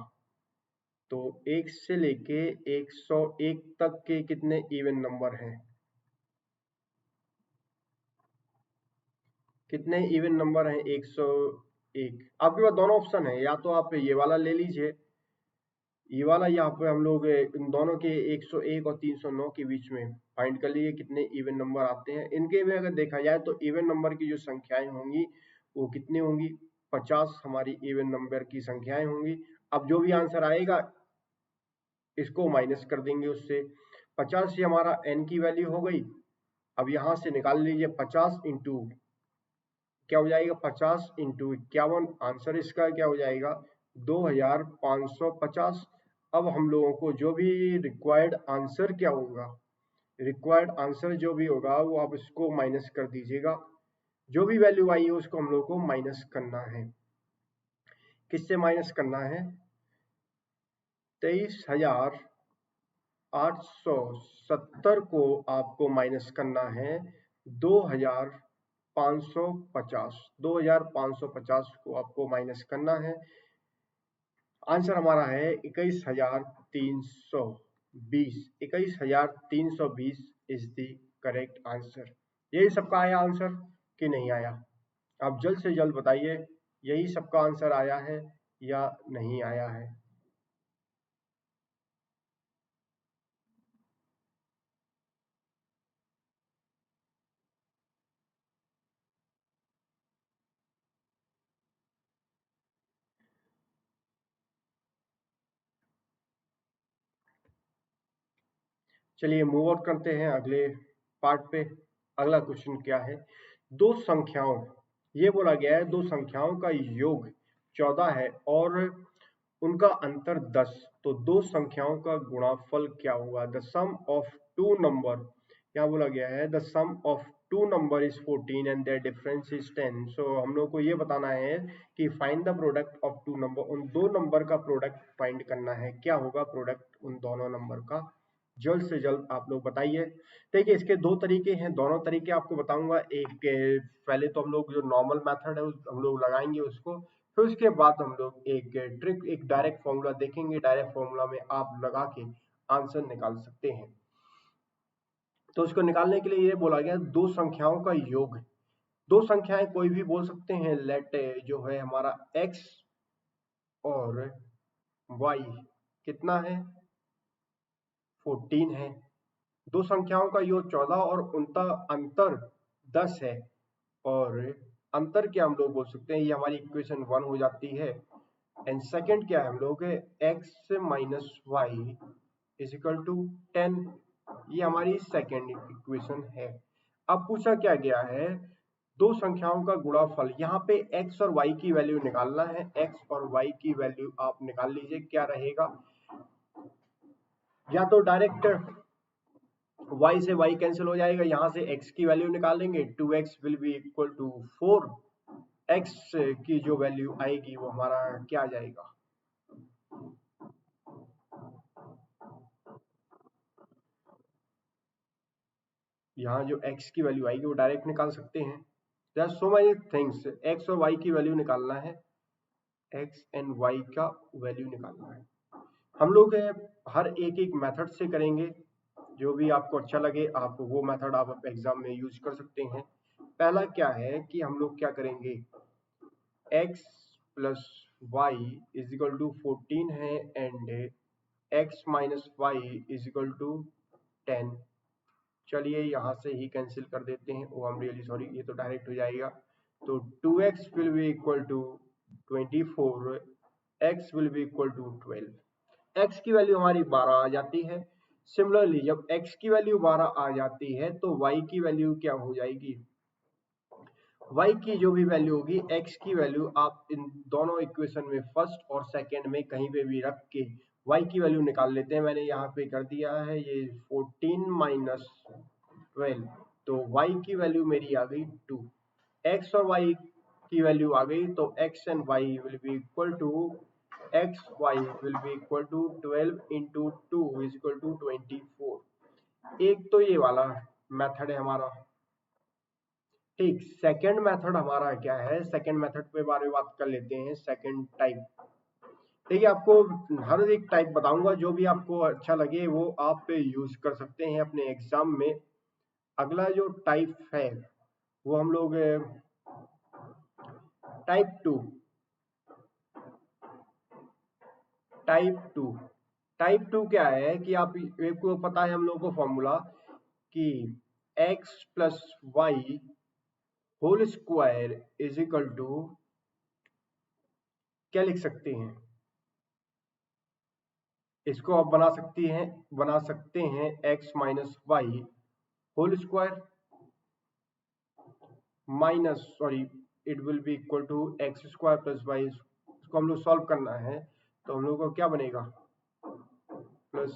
तो 1 से लेके 101 तक के कितने इवन नंबर हैं, कितने इवन नंबर हैं 101। आपके पास दोनों ऑप्शन है, या तो आप ये वाला ले लीजिए, ये वाला, यहाँ पे हम लोग इन दोनों के 101 और 309 के बीच में फाइंड कर लिए कितने इवन नंबर आते हैं। इनके में अगर देखा जाए तो इवन नंबर की जो संख्याएं होंगी वो कितनी होंगी, 50 हमारी इवन नंबर की संख्याएं होंगी। अब जो भी आंसर आएगा इसको माइनस कर देंगे उससे, 50 से हमारा n की वैल्यू हो गई। अब यहाँ से निकाल लीजिए 50 इंटू क्या हो जाएगा, 50 इंटू 51, आंसर इसका क्या हो जाएगा 2550। अब हम लोगों को जो भी रिक्वायर्ड आंसर क्या होगा, रिक्वायर्ड आंसर जो भी होगा वो आप इसको माइनस कर दीजिएगा, जो भी वैल्यू आई है उसको हम लोग को माइनस करना है। किससे माइनस करना है, 23,870 को आपको माइनस करना है 2,550, 2,550 को आपको माइनस करना है। आंसर हमारा है 21,320, 21,320 इज द करेक्ट आंसर। यही सबका आया आंसर कि नहीं आया, आप जल्द से जल्द बताइए, यही सबका आंसर आया है या नहीं आया है। चलिए मूव आउट करते हैं अगले पार्ट पे। अगला क्वेश्चन क्या है, दो संख्याओं, ये बोला गया है दो संख्याओं का योग 14 है और उनका अंतर 10, तो दो संख्याओं का गुणाफल क्या होगा, the sum of two number, क्या बोला गया है the sum of two number is 14 and their difference is 10। So हम लोग को ये बताना है कि find the product of two number, उन दो नंबर का प्रोडक्ट फाइंड करना है, क्या होगा प्रोडक्ट उन दोनों नंबर का, जल्द से जल्द आप लोग बताइए। देखिए इसके दो तरीके हैं, दोनों तरीके आपको बताऊंगा। एक पहले तो हम लोग जो नॉर्मल मेथड है हम लोग लगाएंगे उसको, फिर उसके बाद हम लोग एक ट्रिक, एक डायरेक्ट फॉर्मूला देखेंगे, डायरेक्ट फॉर्मूला में आप लगा के आंसर निकाल सकते हैं। तो उसको निकालने के लिए ये बोला गया दो संख्याओं का योग, दो संख्याएं कोई भी बोल सकते हैं, लेट जो है हमारा x और y कितना है 14 है, दो संख्याओं का योग 14 और उनका अंतर 10 है, और अंतर क्या हम लोग बोल सकते हैं, ये हमारी इक्वेशन 1 हो जाती है। एंड सेकंड क्या है हम लोग x minus y is equal to 10, ये हमारी सेकंड इक्वेशन है। अब पूछा क्या गया है, दो संख्याओं का गुणाफल। यहाँ पे x और y की वैल्यू निकालना है। x और y की वैल्यू आप निकाल लीजिए, क्या रहेगा। या तो डायरेक्ट y से y कैंसिल हो जाएगा, यहाँ से x की वैल्यू निकालेंगे, 2x will be equal to 4। x की जो वैल्यू आएगी वो हमारा क्या आ जाएगा, यहाँ जो x की वैल्यू आएगी वो डायरेक्ट निकाल सकते हैं। There are so many things. x और y की वैल्यू निकालना है, x एंड y का वैल्यू निकालना है। हम लोग हर एक एक मेथड से करेंगे, जो भी आपको अच्छा लगे आप वो मेथड आप एग्जाम में यूज कर सकते हैं। पहला क्या है कि हम लोग क्या करेंगे, x plus y is equal to 14 है and x minus y is equal to 10। चलिए यहाँ से ही कैंसिल कर देते हैं। Oh I am really sorry, ये तो डायरेक्ट हो जाएगा। तो 2x will be equal to 24, x will be equal to 12। x की वैल्यू हमारी 12 आ जाती है। सिमिलरली जब x की वैल्यू 12 आ जाती है तो y की वैल्यू क्या हो जाएगी, y की जो भी वैल्यू होगी, x की वैल्यू आप इन दोनों इक्वेशन में फर्स्ट और सेकंड में कहीं पे भी रख के y की वैल्यू निकाल लेते हैं। मैंने यहाँ पे कर दिया है ये 14 माइनस 12, तो y की वैल्यू मेरी आ गई 2। x और y की वैल्यू आ गई, तो x and y will be equal to x y will be equal to 12 into 2 is equal to 24। एक तो ये वाला मेथड है हमारा। ठीक, सेकंड मेथड हमारा क्या है, सेकंड मेथड पे बारे में बात कर लेते हैं। सेकंड टाइप, देखिए आपको हर एक टाइप बताऊंगा, जो भी आपको अच्छा लगे वो आप यूज कर सकते हैं अपने एग्जाम में। अगला जो टाइप है वो हम लोग टाइप टू। टाइप टू क्या है कि आप एक को पता है हम लोगों को फॉर्मूला कि x plus y whole square is equal to, क्या लिख सकते हैं इसको, आप बना सकते हैं x minus y whole square minus sorry it will be equal to x square plus y. इसको हम लोग सॉल्व करना है, तो हम लोग को क्या बनेगा, plus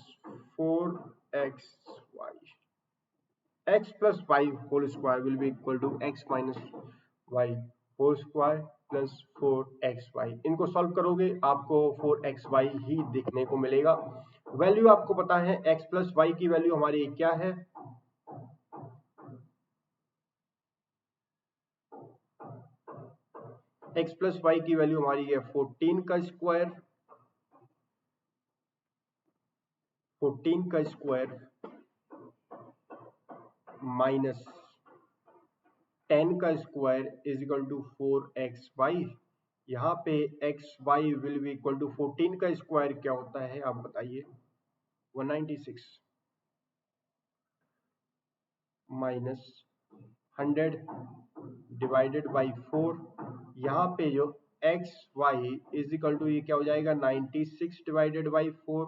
4xy, x plus y whole square will be equal to x minus y whole square plus 4xy। इनको सॉल्व करोगे आपको 4xy ही देखने को मिलेगा। वैल्यू आपको पता है x प्लस वाई की वैल्यू हमारी क्या है, x प्लस वाई की वैल्यू हमारी है 14 का स्क्वायर, 14 का स्क्वायर माइनस 10 का square is equal to 4xy। यहाँ पे xy will be equal to 14 का स्क्वायर क्या होता है आप बताइए, 196 माइनस 100 डिवाइडेड बाई 4। यहाँ पे जो xy इज इक्वल टू ये क्या हो जाएगा, 96 डिवाइडेड बाई 4।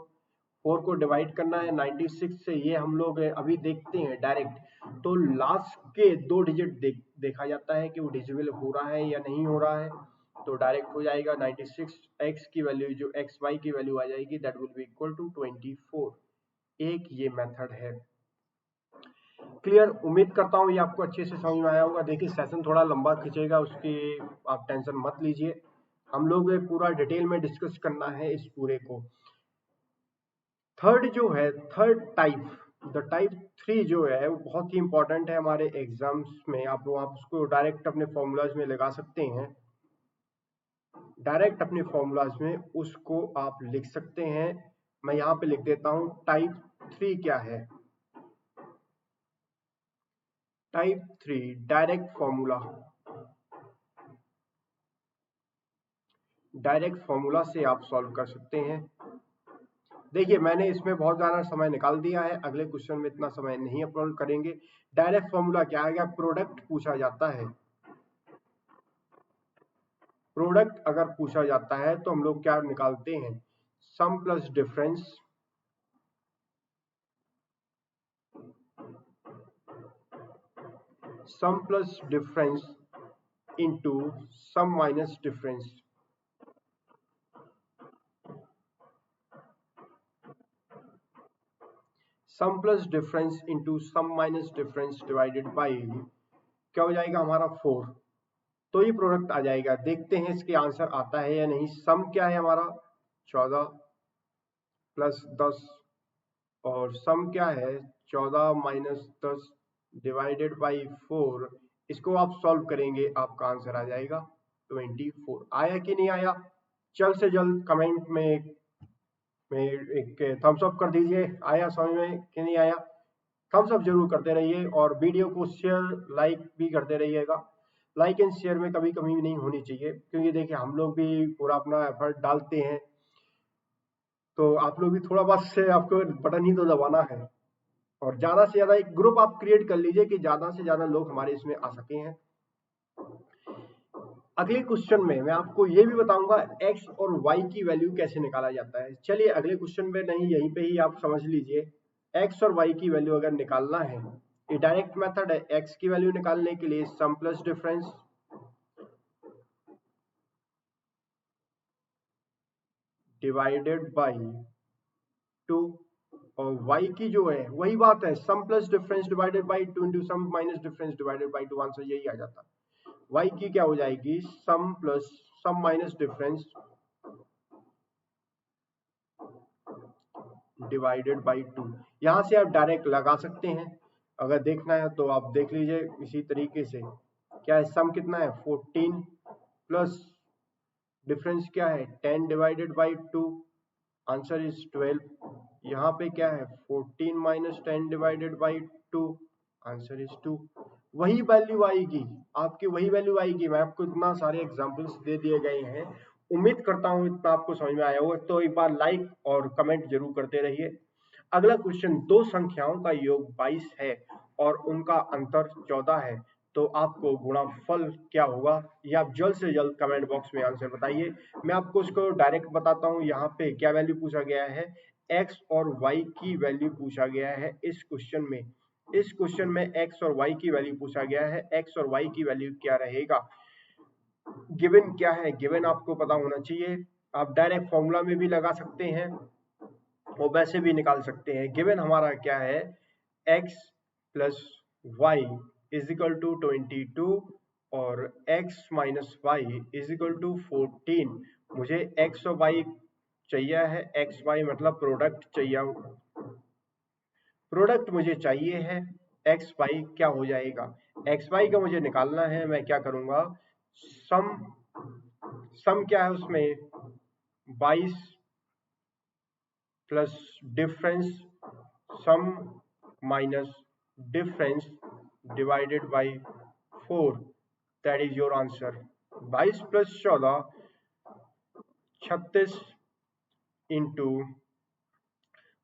4 को डिवाइड करना है 96 से, ये हम लोग अभी देखते हैं डायरेक्ट। तो लास्ट के दो डिजिट देखा जाता है कि वो डिजिबल हो रहा है या नहीं हो रहा है, तो डायरेक्ट हो जाएगा 96। x की वैल्यू जो xy की वैल्यू आ जाएगी that will be equal to 24। एक ये मेथड है। क्लियर, उम्मीद करता हूँ ये आपको अच्छे से समझ में आया होगा। देखिए सेशन थोड़ा लंबा खींचेगा, उसकी आप टेंशन मत लीजिए, हम लोग पूरा डिटेल में डिस्कस करना है इस पूरे को। थर्ड जो है, थर्ड टाइप, द टाइप 3 जो है वो बहुत ही इंपॉर्टेंट है हमारे एग्जाम्स में। आप उसको डायरेक्ट अपने फॉर्मूलाज में लगा सकते हैं, डायरेक्ट अपने फॉर्मूलाज में उसको आप लिख सकते हैं। मैं यहाँ पे लिख देता हूँ टाइप 3 क्या है। Type 3 direct formula, direct formula से आप सॉल्व कर सकते हैं। देखिए मैंने इसमें बहुत ज्यादा समय निकाल दिया है, अगले क्वेश्चन में इतना समय नहीं अपलोड करेंगे। डायरेक्ट फॉर्मूला क्या आएगा, प्रोडक्ट पूछा जाता है, प्रोडक्ट अगर पूछा जाता है तो हम लोग क्या निकालते हैं, sum plus difference, sum plus difference into sum minus difference. Sum plus difference into sum minus difference divided by क्या हो जाएगा हमारा 4। तो ये प्रोडक्ट आ जाएगा। देखते हैं इसके आंसर आता है या नहीं। सम क्या है हमारा 14 प्लस 10 और सम क्या है 14 माइनस 10 डिवाइडेड बाई 4। इसको आप सॉल्व करेंगे आपका आंसर आ जाएगा 24। आया कि नहीं आया? जल्द से जल्द कमेंट में एक थम्स अप कर दीजिए। आया समझ में कि नहीं आया? थम्स अप जरूर करते रहिए और वीडियो को शेयर लाइक भी करते रहिएगा। लाइक एंड शेयर में कभी कमी नहीं होनी चाहिए, क्योंकि देखिए हम लोग भी पूरा अपना एफर्ट डालते हैं, तो आप लोग भी थोड़ा बहुत से आपको बटन ही तो दबाना है। और ज्यादा से ज्यादा एक ग्रुप आप क्रिएट कर लीजिए कि ज्यादा से ज्यादा लोग हमारे इसमें आ सके हैं। अगले क्वेश्चन में मैं आपको ये भी बताऊंगा x और y की वैल्यू कैसे निकाला जाता है। चलिए अगले क्वेश्चन में नहीं, यहीं पे ही आप समझ लीजिए। x और y की वैल्यू अगर निकालना है, ये डायरेक्ट मेथड है। x की वैल्यू निकालने के लिए sum plus difference divided by 2 और y की जो है वही बात है, sum plus difference divided by 2 into sum minus difference divided by 2। Answer यही आ जाता है। y की क्या हो जाएगी sum plus sum minus difference divided by 2। यहां से आप डायरेक्ट लगा सकते हैं, अगर देखना है तो आप देख लीजिए इसी तरीके से। क्या है सम कितना है 14 प्लस डिफरेंस क्या है 10 डिवाइडेड बाई 2। Answer is 12। यहाँ पे क्या है 14 minus 10 divided by 2। Answer is 2। वही वैल्यू आएगी आपकी, वही वैल्यू आएगी। मैं आपको इतना सारे एग्जांपल्स दे दिए गए हैं, उम्मीद करता हूं इतना आपको समझ में आया होगा। तो एक बार लाइक और कमेंट जरूर करते रहिए। अगला क्वेश्चन, दो संख्याओं का योग 22 है और उनका अंतर 14 है, तो आपको गुणनफल क्या होगा? ये आप जल्द से जल्द कमेंट बॉक्स में आंसर बताइए। मैं आपको इसको डायरेक्ट बताता हूँ। यहाँ पे क्या वैल्यू पूछा गया है, x और y की वैल्यू पूछा गया है इस क्वेश्चन में। इस क्वेश्चन में x और y की वैल्यू पूछा गया है। x और y की वैल्यू क्या रहेगा? गिवन क्या है, गिवन आपको पता होना चाहिए। आप डायरेक्ट फॉर्मूला में भी लगा सकते हैं और वैसे भी निकाल सकते हैं। गिवन हमारा क्या है x plus y is equal to 22 और x minus y is equal to 14। मुझे x और y चाहिए है, एक्स वाई मतलब प्रोडक्ट चाहिए, प्रोडक्ट मुझे चाहिए है। एक्स वाई क्या हो जाएगा, एक्स वाई का मुझे निकालना है। मैं क्या करूंगा, सम सम क्या है उसमें 22 plus difference sum minus difference divided by 4, that is your answer. 22 plus 14 36 into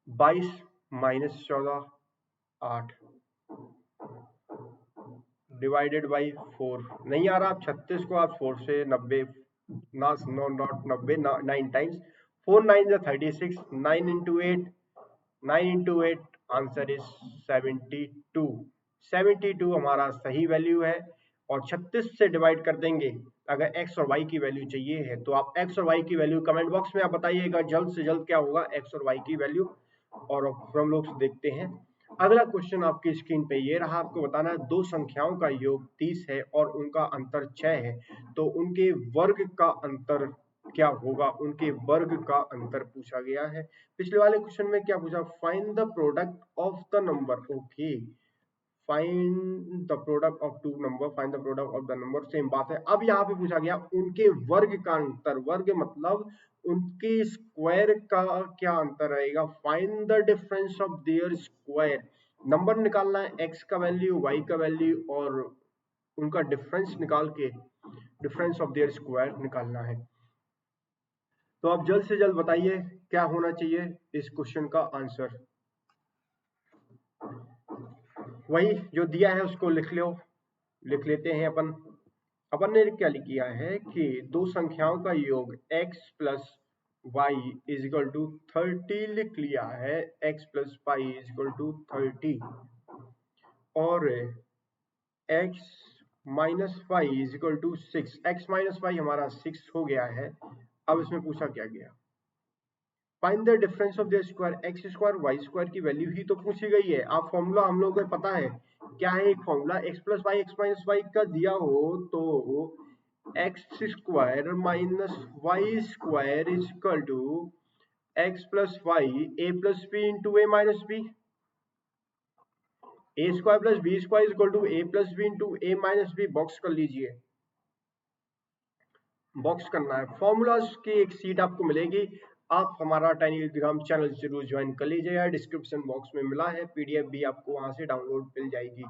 22 minus 14 8 divided by 4। नहीं आ रहा, आप 36 को आप 4 से 90 ना, no not 90 9 times 4 9 36 9 into 8 9 into 8 answer is 72। 72 हमारा सही वैल्यू है। और 36 से डिवाइड कर देंगे अगर x और y की वैल्यू चाहिए है, तो आप x और y की वैल्यू कमेंट बॉक्स में आप बताइएगा जल्द से जल्द क्या होगा x और y की वैल्यू। और हम लोग देखते हैं अगला क्वेश्चन। आपकी स्क्रीन पे ये रहा, आपको बताना है दो संख्याओं का योग 30 है और उनका अंतर 6 है, तो उनके वर्ग का अंतर क्या होगा? उनके वर्ग का अंतर पूछा गया है। पिछले वाले क्वेश्चन में क्या पूछा, find the product of the number. Okay, find the product of two number, find the product of the number, same बात है। अब यहाँ पे पूछा गया उनके वर्ग का अंतर। वर्ग मतलब उनके स्क्वायर का क्या अंतर रहेगा। Find the difference of their square. Number निकालना है, x का वैल्यू y का वैल्यू और उनका डिफरेंस निकाल के डिफरेंस ऑफ देयर स्क्वायर निकालना है। तो आप जल्द से जल्द बताइए क्या होना चाहिए इस क्वेश्चन का आंसर। वही जो दिया है उसको लिख लेते हैं अपन ने क्या किया है कि दो संख्याओं का योग x plus y is equal to 30 लिख लिया है। x plus y is equal to 30 और x -y is equal to 6, x minus y हमारा 6 हो गया है। अब इसमें पूछा क्या गया, find the difference of the square x square y square की वैल्यू ही तो पूछी गई है। आप फॉर्मूला हम लोगों को पता है क्या है, एक formula x plus y x minus y का दिया हो तो x square minus y square is equal to x plus y a plus b into a minus b, a square plus b square is equal to a plus b into a minus b. Box कर लीजिए, box करना है। Formulas की एक seat आपको मिलेगी, आप हमारा टेलीग्राम चैनल जरूर ज्वाइन कर लीजिएगा, डिस्क्रिप्शन बॉक्स में मिला है, पीडीएफ भी आपको वहां से डाउनलोड मिल जाएगी।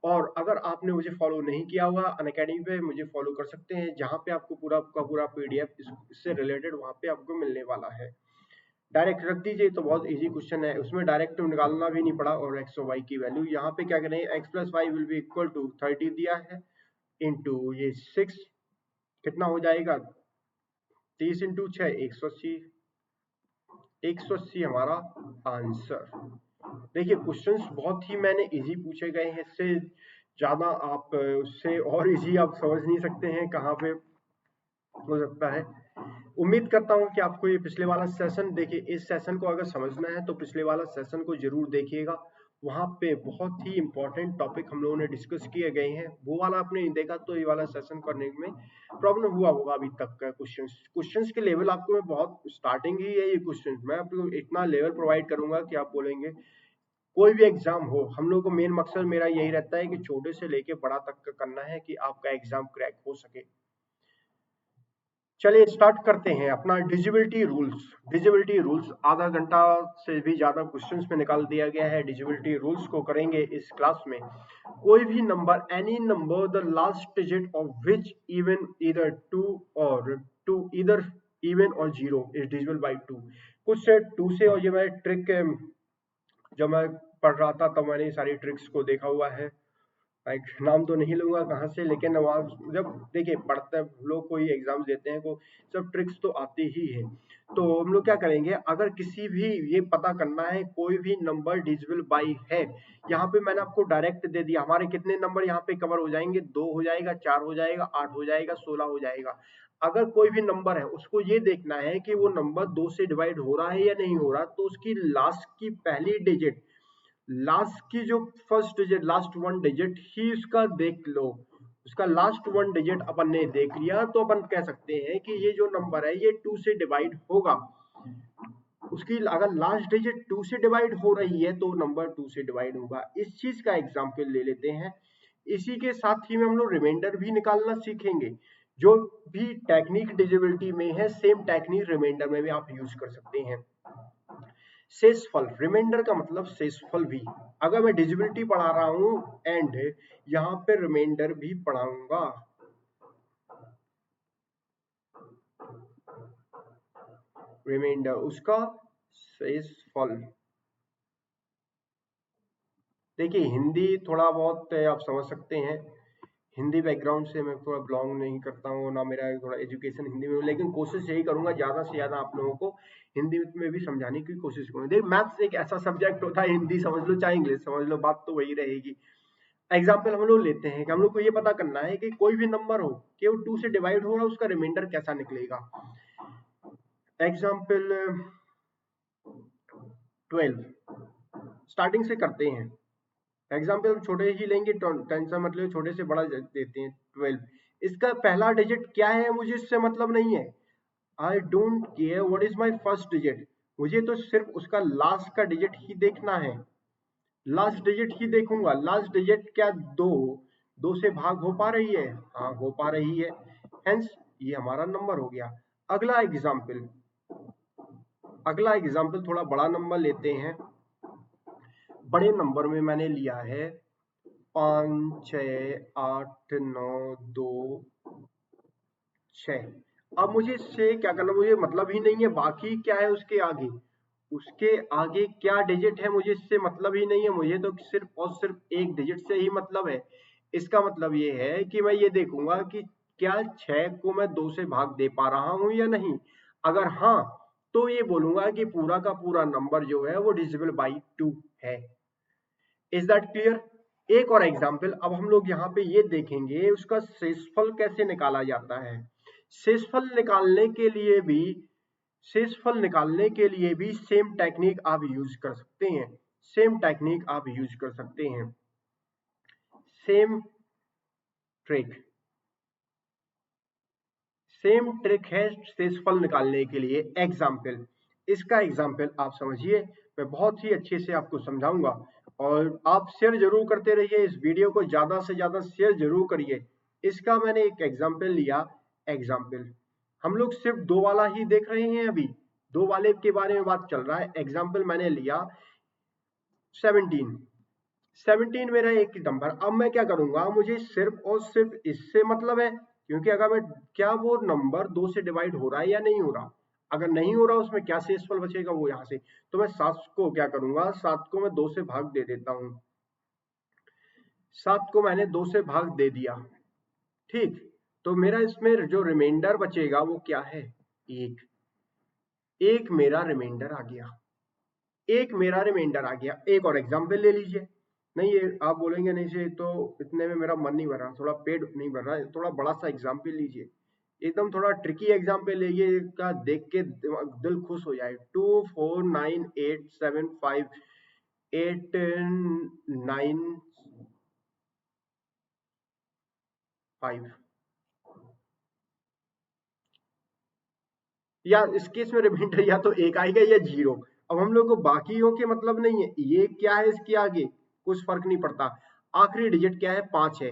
और अगर आपने मुझे फॉलो नहीं किया हुआ अनअकैडमी पे, मुझे फॉलो कर सकते हैं, जहां पे आपको पूरा का पूरा पीडीएफ इससे रिलेटेड वहां पे आपको मिलने वाला है। डायरेक्ट रख दीजिए तो बहुत इजी क्वेश्चन है, उसमें डायरेक्ट निकालना भी नहीं पड़ा। और एक्स और वाई की वैल्यू यहाँ पे क्या करें, x plus y will be equal to 30 दिया है इंटू ये 6, कितना हो जाएगा 30 इंटू 6 180, 180 हमारा आंसर। देखिए क्वेश्चंस बहुत ही मैंने इजी पूछे गए हैं, इससे ज्यादा आप उससे और इजी आप समझ नहीं सकते हैं कहाँ पे हो सकता है। उम्मीद करता हूं कि आपको ये पिछले वाला सेशन, देखिए इस सेशन को अगर समझना है तो पिछले वाला सेशन को जरूर देखिएगा, वहां पे बहुत ही इंपॉर्टेंट टॉपिक हम लोगों ने डिस्कस किए गए हैं। वो वाला आपने नहीं देखा तो ये वाला सेशन करने में प्रॉब्लम हुआ होगा अभी तक का। क्वेश्चंस के लेवल आपको मैं बहुत स्टार्टिंग ही है ये क्वेश्चन, मैं आपको इतना लेवल प्रोवाइड करूंगा कि आप बोलेंगे कोई भी एग्जाम हो, हम लोग को मेन मकसद मेरा यही रहता है कि छोटे से लेके बड़ा तक का करना है कि आपका एग्जाम क्रैक हो सके। चलिए स्टार्ट करते हैं अपना डिजिबिलिटी रूल्स। डिजिबिलिटी रूल्स आधा घंटा से भी ज्यादा क्वेश्चंस में निकाल दिया गया है। डिजिबिलिटी रूल्स को करेंगे इस क्लास में। कोई भी number, any number the last digit of which even either 2 और 2 ईदर इवन और 0 इज डिजिबल बाय 2। कुछ से 2 से, और ये मैं ट्रिक जब मैं पढ़ रहा था तब मैंने सारी ट्रिक्स को देखा हुआ है, नाम तो नहीं लूंगा कहाँ से, लेकिन वहाँ जब देखिए पढ़ते लोग कोई एग्जाम देते हैं को सब ट्रिक्स तो आती ही है। तो हम लोग क्या करेंगे, अगर किसी भी ये पता करना है कोई भी नंबर डिजिबल बाई है, यहाँ पे मैंने आपको डायरेक्ट दे दिया, हमारे कितने नंबर यहाँ पे कवर हो जाएंगे, 2 हो जाएगा, 4 हो जाएगा, 8 हो जाएगा, 16 हो जाएगा। अगर कोई भी नंबर है उसको ये देखना है कि वो नंबर 2 से डिवाइड हो रहा है या नहीं हो रहा, तो उसकी लास्ट की पहली डिजिट, लास्ट की जो फर्स्ट डिजिट, लास्ट 1 डिजिट ही उसका देख लो। उसका लास्ट 1 डिजिट अपन ने देख लिया तो अपन कह सकते हैं कि ये जो नंबर है ये 2 से डिवाइड होगा। उसकी अगर लास्ट डिजिट 2 से डिवाइड हो रही है तो नंबर 2 से डिवाइड होगा। इस चीज का एग्जांपल ले लेते हैं। इसी के साथ ही में हम लोग रिमाइंडर भी निकालना सीखेंगे। जो भी टेक्निक डिजिबिलिटी में है सेम टेक्निक रिमाइंडर में भी आप यूज कर सकते हैं। शेषफल, रिमाइंडर का मतलब शेषफल भी, अगर मैं डिजिबिलिटी पढ़ा रहा हूं एंड यहाँ पे रिमाइंडर भी पढ़ाऊंगा, रिमाइंडर उसका शेषफल। देखिए हिंदी थोड़ा बहुत आप समझ सकते हैं, हिंदी बैकग्राउंड से मैं थोड़ा बिलोंग नहीं करता हूँ, ना मेरा थोड़ा एजुकेशन हिंदी में, लेकिन कोशिश यही करूंगा ज्यादा से ज्यादा आप लोगों को हिंदी में भी समझाने की कोशिश करूंगा। देखिए मैथ्स एक ऐसा सब्जेक्ट होता है, हिंदी समझ लो चाहे इंग्लिश समझ लो, बात तो वही रहेगी। एग्जाम्पल हम लोग लेते हैं कि हम लोग को ये पता करना है कि कोई भी नंबर हो कि वो 2 से डिवाइड हो रहा है, उसका रिमाइंडर कैसा निकलेगा। एग्जाम्पल 12 स्टार्टिंग से करते हैं। एग्जाम्पल हम छोटे ही लेंगे, टेंशन मतलब छोटे से बड़ा देते हैं। 12 इसका पहला डिजिट क्या है मुझे इससे मतलब नहीं है, I don't care what is my first digit, मुझे तो सिर्फ उसका लास्ट का डिजिट ही देखना है, लास्ट डिजिट ही देखूंगा। लास्ट डिजिट क्या 2, 2 से भाग हो पा रही है, हाँ हो पा रही है, हेंस ये हमारा नंबर हो गया। अगला एग्जाम्पल, अगला एग्जाम्पल थोड़ा बड़ा नंबर लेते हैं। बड़े नंबर में मैंने लिया है 5 6 8 9 2 6। अब मुझे इससे क्या करना, मुझे मतलब ही नहीं है बाकी क्या है उसके आगे, उसके आगे क्या डिजिट है मुझे इससे मतलब ही नहीं है, मुझे तो सिर्फ और सिर्फ एक डिजिट से ही मतलब है। इसका मतलब ये है कि मैं ये देखूंगा कि क्या 6 को मैं 2 से भाग दे पा रहा हूं या नहीं। अगर हाँ तो ये बोलूंगा कि पूरा का पूरा नंबर जो है वो डिजिबल बाई 2 है। Is that clear. एक और एग्जाम्पल, अब हम लोग यहाँ पे ये देखेंगे उसका शेषफल कैसे निकाला जाता है। शेषफल निकालने के लिए भी शेषफल निकालने के लिए भी सेम टेक्निक आप यूज कर सकते हैं। सेम टेक्निक आप यूज कर सकते हैं। सेम ट्रिक सेम ट्रिक है शेषफल निकालने के लिए। एग्जाम्पल, इसका एग्जाम्पल आप समझिए, मैं बहुत ही अच्छे से आपको समझाऊंगा और आप शेयर जरूर करते रहिए, इस वीडियो को ज्यादा से ज्यादा शेयर जरूर करिए। इसका मैंने एक एग्जाम्पल लिया। एग्जाम्पल हम लोग सिर्फ दो वाला ही देख रहे हैं, अभी दो वाले के बारे में बात चल रहा है। एग्जाम्पल मैंने लिया 17। 17 मेरा एक नंबर। अब मैं क्या करूंगा, मुझे सिर्फ और सिर्फ इससे मतलब है, क्योंकि अगर मैं क्या वो नंबर 2 से डिवाइड हो रहा है या नहीं हो रहा, अगर नहीं हो रहा उसमें क्या शेषफल बचेगा वो यहाँ से, तो मैं 7 को क्या करूंगा, 7 को मैं 2 से भाग दे देता हूं। 7 को मैंने 2 से भाग दे दिया, ठीक। तो मेरा इसमें जो रिमाइंडर बचेगा वो क्या है, एक। एक मेरा रिमाइंडर आ गया, एक मेरा रिमाइंडर आ गया। एक और एग्जाम्पल ले लीजिए। नहीं, ये आप बोलेंगे नहीं से तो इतने में मेरा मन नहीं भर रहा, थोड़ा पेट नहीं भर रहा है, थोड़ा बड़ा सा एग्जाम्पल लीजिए, एकदम थोड़ा ट्रिकी एग्जाम्पल लीजिए का देख के दिल खुश हो जाए। 2 4 9 8 7 5 8 9 5। या इस केस में रिमाइंडर या तो एक आएगा या जीरो। अब हम लोग को बाकियों के मतलब नहीं है, ये क्या है इसके आगे कुछ फर्क नहीं पड़ता। आखिरी डिजिट क्या है, 5 है।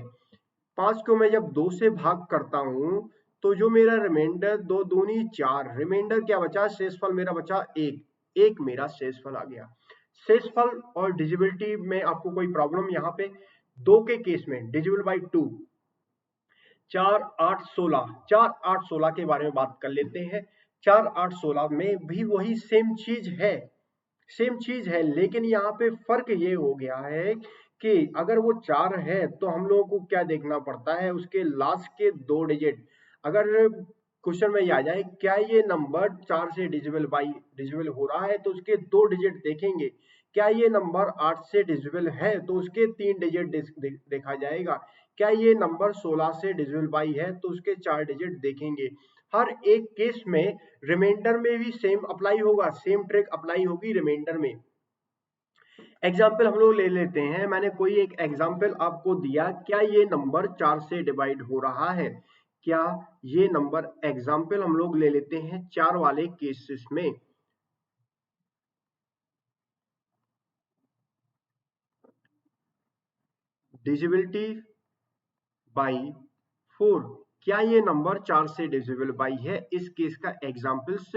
5 को मैं जब 2 से भाग करता हूं तो जो मेरा रिमाइंडर, 2 दूनी 4, रिमाइंडर क्या बचा, शेषफल मेरा बचा एक। एक मेरा शेषफल आ गया। शेषफल और डिजिबिलिटी में आपको कोई प्रॉब्लम यहाँ पे, दो के केस में डिजिबल बाई 2, 4 8 16, 4 8 16 के बारे में बात कर लेते हैं। 4 8 16 में भी वही सेम चीज है, सेम चीज है, लेकिन यहाँ पे फर्क ये हो गया है कि अगर वो 4 है तो हम लोगों को क्या देखना पड़ता है, उसके लास्ट के 2 डिजिट। अगर क्वेश्चन में ये आ जाए क्या ये नंबर 4 से डिजिबल हो रहा है, तो उसके 2 डिजिट देखेंगे। क्या ये नंबर 8 से डिजिबल है, तो उसके 3 डिजिट देखा जाएगा। क्या ये नंबर 16 से डिजिबल बाई है, तो उसके 4 डिजिट देखेंगे। हर एक केस में रिमाइंडर में भी सेम अप्लाई होगा, सेम ट्रिक अप्लाई होगी रिमाइंडर में। एग्जाम्पल हम लोग ले लेते हैं, मैंने कोई एक एग्जाम्पल आपको दिया, क्या ये नंबर 4 से डिवाइड हो रहा है, क्या ये नंबर, एग्जाम्पल हम लोग ले लेते हैं 4 वाले केसेस में। डिजिबिलिटी बाई 4, क्या ये नंबर 4 से डिविजिबल बाई है, इस केस का एग्जाम्पल्स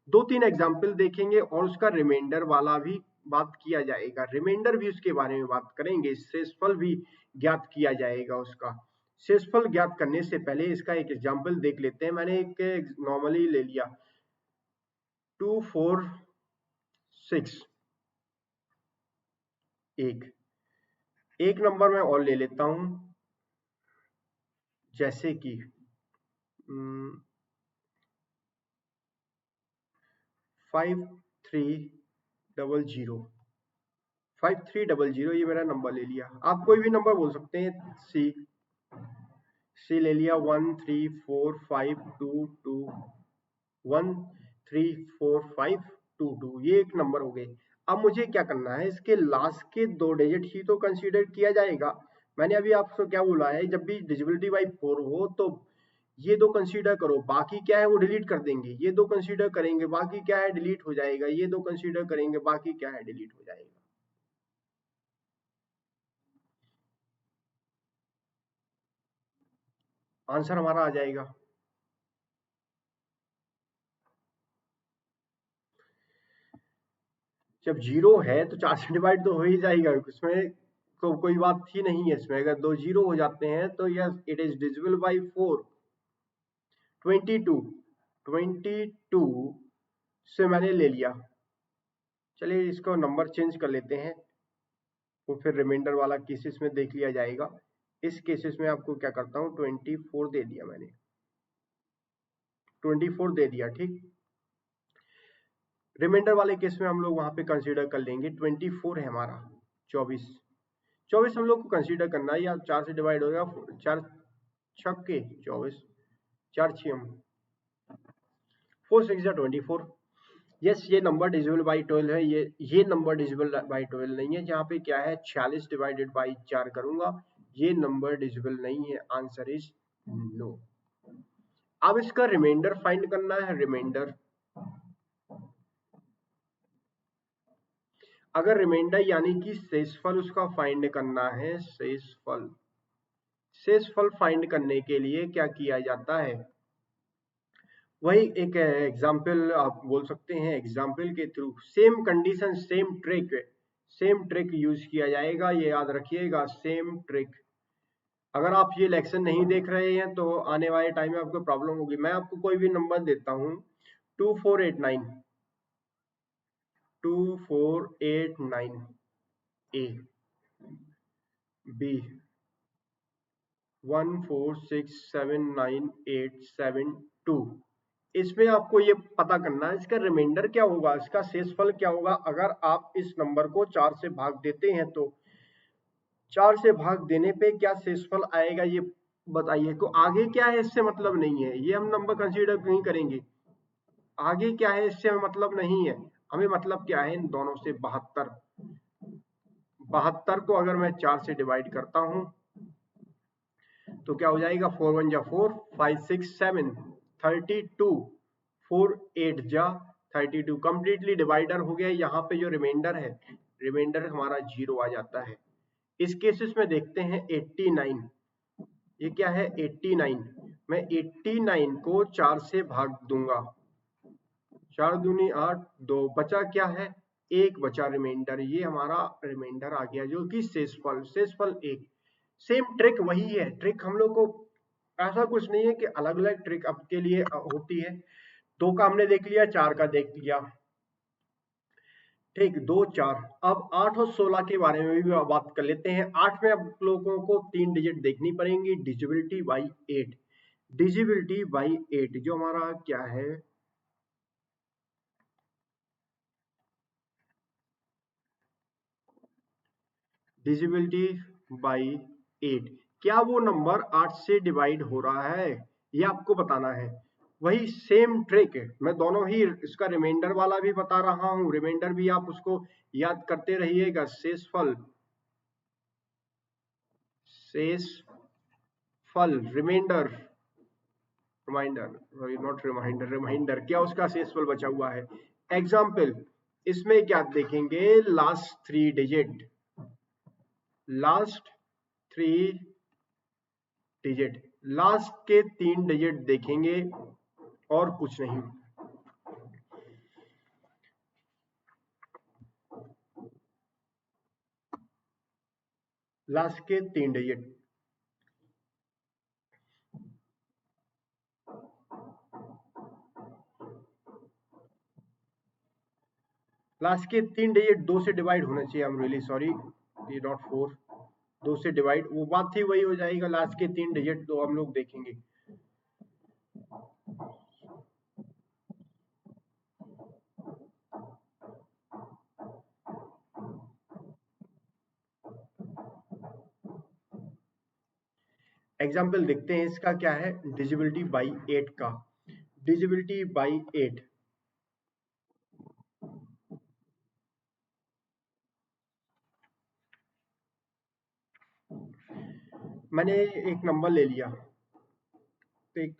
2-3 एग्जाम्पल देखेंगे और उसका रिमाइंडर वाला भी बात किया जाएगा, रिमाइंडर भी उसके बारे में बात करेंगे, शेषफल भी ज्ञात किया जाएगा उसका। शेषफल ज्ञात करने से पहले इसका एक एग्जाम्पल देख लेते हैं। मैंने एक नॉर्मली ले लिया 2 4 6, एक नंबर मैं और ले लेता हूं, जैसे कि 5300, 5300 ये मेरा नंबर ले लिया। आप कोई भी नंबर बोल सकते हैं, सी ले लिया 1345222, 1345222, ये एक नंबर हो गए। अब मुझे क्या करना है, इसके लास्ट के 2 डिजिट ही तो कंसीडर किया जाएगा। मैंने अभी आपको क्या बोला है, जब भी डिजिबिलिटी बाई 4 हो तो ये दो कंसीडर करो, बाकी क्या है वो डिलीट कर देंगे, ये दो कंसीडर करेंगे, बाकी क्या है डिलीट हो जाएगा, ये दो कंसीडर करेंगे, बाकी क्या है डिलीट हो जाएगा। आंसर हमारा आ जाएगा। जब जीरो है तो 4 से डिवाइड तो हो ही जाएगा, उसमें तो कोई बात ही नहीं है। इसमें अगर 2 जीरो हो जाते हैं तो yes it is divisible by 4। 22 से मैंने ले लिया, चलिए इसको नंबर चेंज कर लेते हैं, वो फिर रिमाइंडर वाला केसेस में देख लिया जाएगा। इस केसेस में आपको क्या करता हूँ, 24 दे दिया मैंने, 24 दे दिया, ठीक। रिमाइंडर वाले केस में हम लोग वहां पे कंसीडर कर लेंगे 24 है हमारा, 24 24 हम लोग को कंसीडर करना है, या 4 से डिवाइड हो गया, 4 छक्के 24, 4 6 4 6 24। यस, ये नंबर डिविजिबल बाई 12 है। ये नंबर डिविजिबल बाई 12 नहीं है। जहाँ पे क्या है 46 डिवाइडेड बाई 4 करूंगा, ये नंबर डिविजिबल नहीं है। Answer is no. अब इसका रिमाइंडर फाइंड करना है। रिमाइंडर, अगर रिमाइंडर यानी कि शेषफल उसका फाइंड करना है, शेषफल फाइंड करने के लिए क्या किया जाता है, वही एक एग्जाम्पल आप बोल सकते हैं। एग्जाम्पल के through same condition, same trick use किया जाएगा। ये याद रखिएगा, सेम ट्रिक। अगर आप ये लेक्चर नहीं देख रहे हैं तो आने वाले टाइम में आपको प्रॉब्लम होगी। मैं आपको कोई भी नंबर देता हूं, 2489, 2489 ए, बी 1467987 इसमें आपको ये पता करना है इसका रिमाइंडर क्या होगा, इसका शेषफल क्या होगा। अगर आप इस नंबर को 4 से भाग देते हैं तो 4 से भाग देने पे क्या शेषफल आएगा, ये बताइए। तो आगे क्या है इससे मतलब नहीं है, ये हम नंबर कंसीडर नहीं करेंगे। आगे क्या है इससे हमें मतलब नहीं है। हमें मतलब क्या है इन दोनों से, 72। 72 को अगर मैं 4 से डिवाइड करता हूं तो क्या हो जाएगा, 4 1 जा 4, 5 6 7 32, 4 8 जा 32, कंप्लीटली डिवाइडर हो गया। यहाँ पे जो रिमाइंडर है, रिमाइंडर हमारा 0 आ जाता है। इस केसेस में देखते हैं 89, ये क्या है 89, मैं 89 को 4 से भाग दूंगा, 4 दूनी 8, 2 बचा क्या है, एक बचा रिमाइंडर। ये हमारा रिमाइंडर आ गया जो कि शेषफल 1। सेम ट्रिक वही है। ट्रिक हम लोग को ऐसा कुछ नहीं है कि अलग अलग ट्रिक आपके लिए होती है। 2 का हमने देख लिया, 4 का देख लिया, ठीक, 2 4। अब 8 और 16 के बारे में भी बात कर लेते हैं। 8 में आप लोगों को 3 डिजिट देखनी पड़ेंगी, डिजिबिलिटी बाई 8। डिजिबिलिटी बाई 8 जो हमारा क्या है, डिजिबिलिटी बाई 8, क्या वो नंबर 8 से डिवाइड हो रहा है, ये आपको बताना है। वही सेम ट्रिक है, मैं दोनों ही इसका रिमाइंडर वाला भी बता रहा हूं, रिमाइंडर भी आप उसको याद करते रहिएगा। शेषफल रिमाइंडर, नॉट रिमाइंडर, रिमाइंडर क्या उसका शेषफल बचा हुआ है। एग्जाम्पल, इसमें क्या देखेंगे, last 3 digit, last 3 digit, last के 3 डिजिट देखेंगे और कुछ नहीं। लास्ट के 3 डिजिट, लास्ट के 3 डिजिट 2 से डिवाइड होना चाहिए। आई एम रियली सॉरी, ये नॉट 4, 2 से डिवाइड, वो बात थी वही हो जाएगा। लास्ट के 3 डिजिट तो हम लोग देखेंगे। एग्जाम्पल देखते हैं इसका क्या है, डिजिबिलिटी बाई 8 का। डिजिबिलिटी बाई 8, मैंने एक नंबर ले लिया, तो एक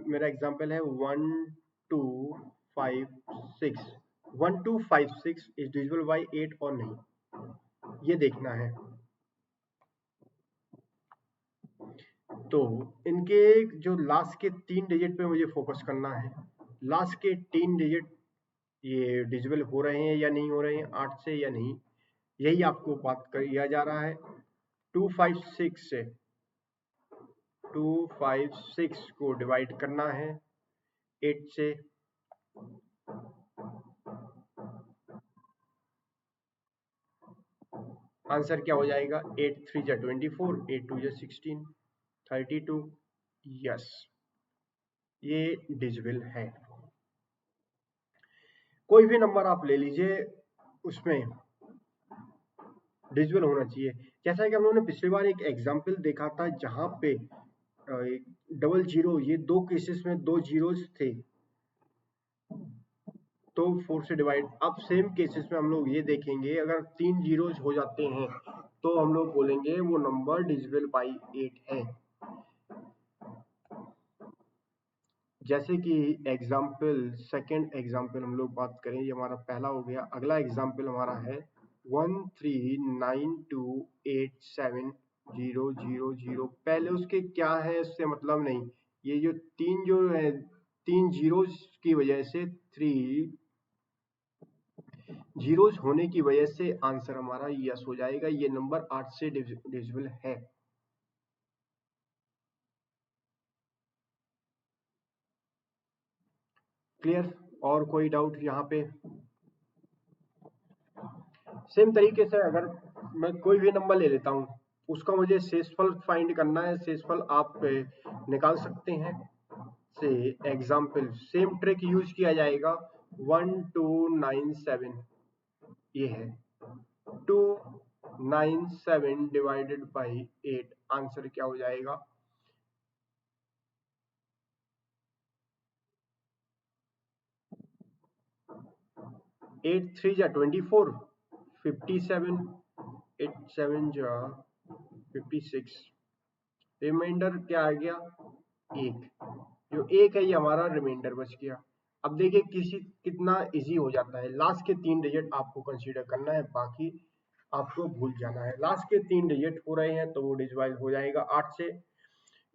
मेरा एग्जाम्पल है 1256, 1256 इज डिविजिबल बाई 8 और नहीं, ये देखना है। तो इनके जो लास्ट के 3 डिजिट पे मुझे फोकस करना है। लास्ट के 3 डिजिट ये डिविजिबल हो रहे हैं या नहीं हो रहे हैं 8 से या नहीं, यही आपको बात किया जा रहा है। 256 से 256 को डिवाइड करना है 8 से, आंसर क्या हो जाएगा, 8 3 जा 24, 8 2 जा 16, 32। यस, ये डिजिबल है। कोई भी नंबर आप ले लीजिए, उसमें डिजिबल होना चाहिए। जैसा कि हम लोगों ने पिछली बार एक एग्जाम्पल देखा था जहां पे डबल जीरो, ये दो केसेस में दो जीरोस थे तो 4 से डिवाइड। अब सेम केसेस में हम लोग ये देखेंगे, अगर 3 जीरोस हो जाते हैं तो हम लोग बोलेंगे वो नंबर डिविजिबल बाई 8 है। जैसे कि एग्जाम्पल, सेकेंड एग्जाम्पल हम लोग बात करें, ये हमारा पहला हो गया। अगला एग्जाम्पल हमारा है 1392870000। पहले उसके क्या है इससे मतलब नहीं, ये जो तीन जो है, तीन जीरोस की वजह से, थ्री जीरोस होने की वजह से आंसर हमारा यस हो जाएगा। ये नंबर 8 से डिविजिबल है। क्लियर? और कोई डाउट यहाँ पे? सेम तरीके से अगर मैं कोई भी नंबर ले लेता हूँ, उसका मुझे शेषफल फाइंड करना है। शेषफल आप निकाल सकते हैं। से एग्जाम्पल सेम ट्रिक यूज किया जाएगा। 1297 ये है, 297 डिवाइडेड बाई 8, आंसर क्या हो जाएगा? 8 3 जा 24, 57, 8 7 जा 56, रिमाइंडर क्या आ गया? एक। जो एक है ये हमारा रिमाइंडर बच गया। अब देखिए कितना इजी हो जाता है। लास्ट के 3 डिजिट आपको कंसीडर करना है, बाकी आपको भूल जाना है। लास्ट के 3 डिजिट हो रहे हैं तो वो डिवाइड हो जाएगा 8 से।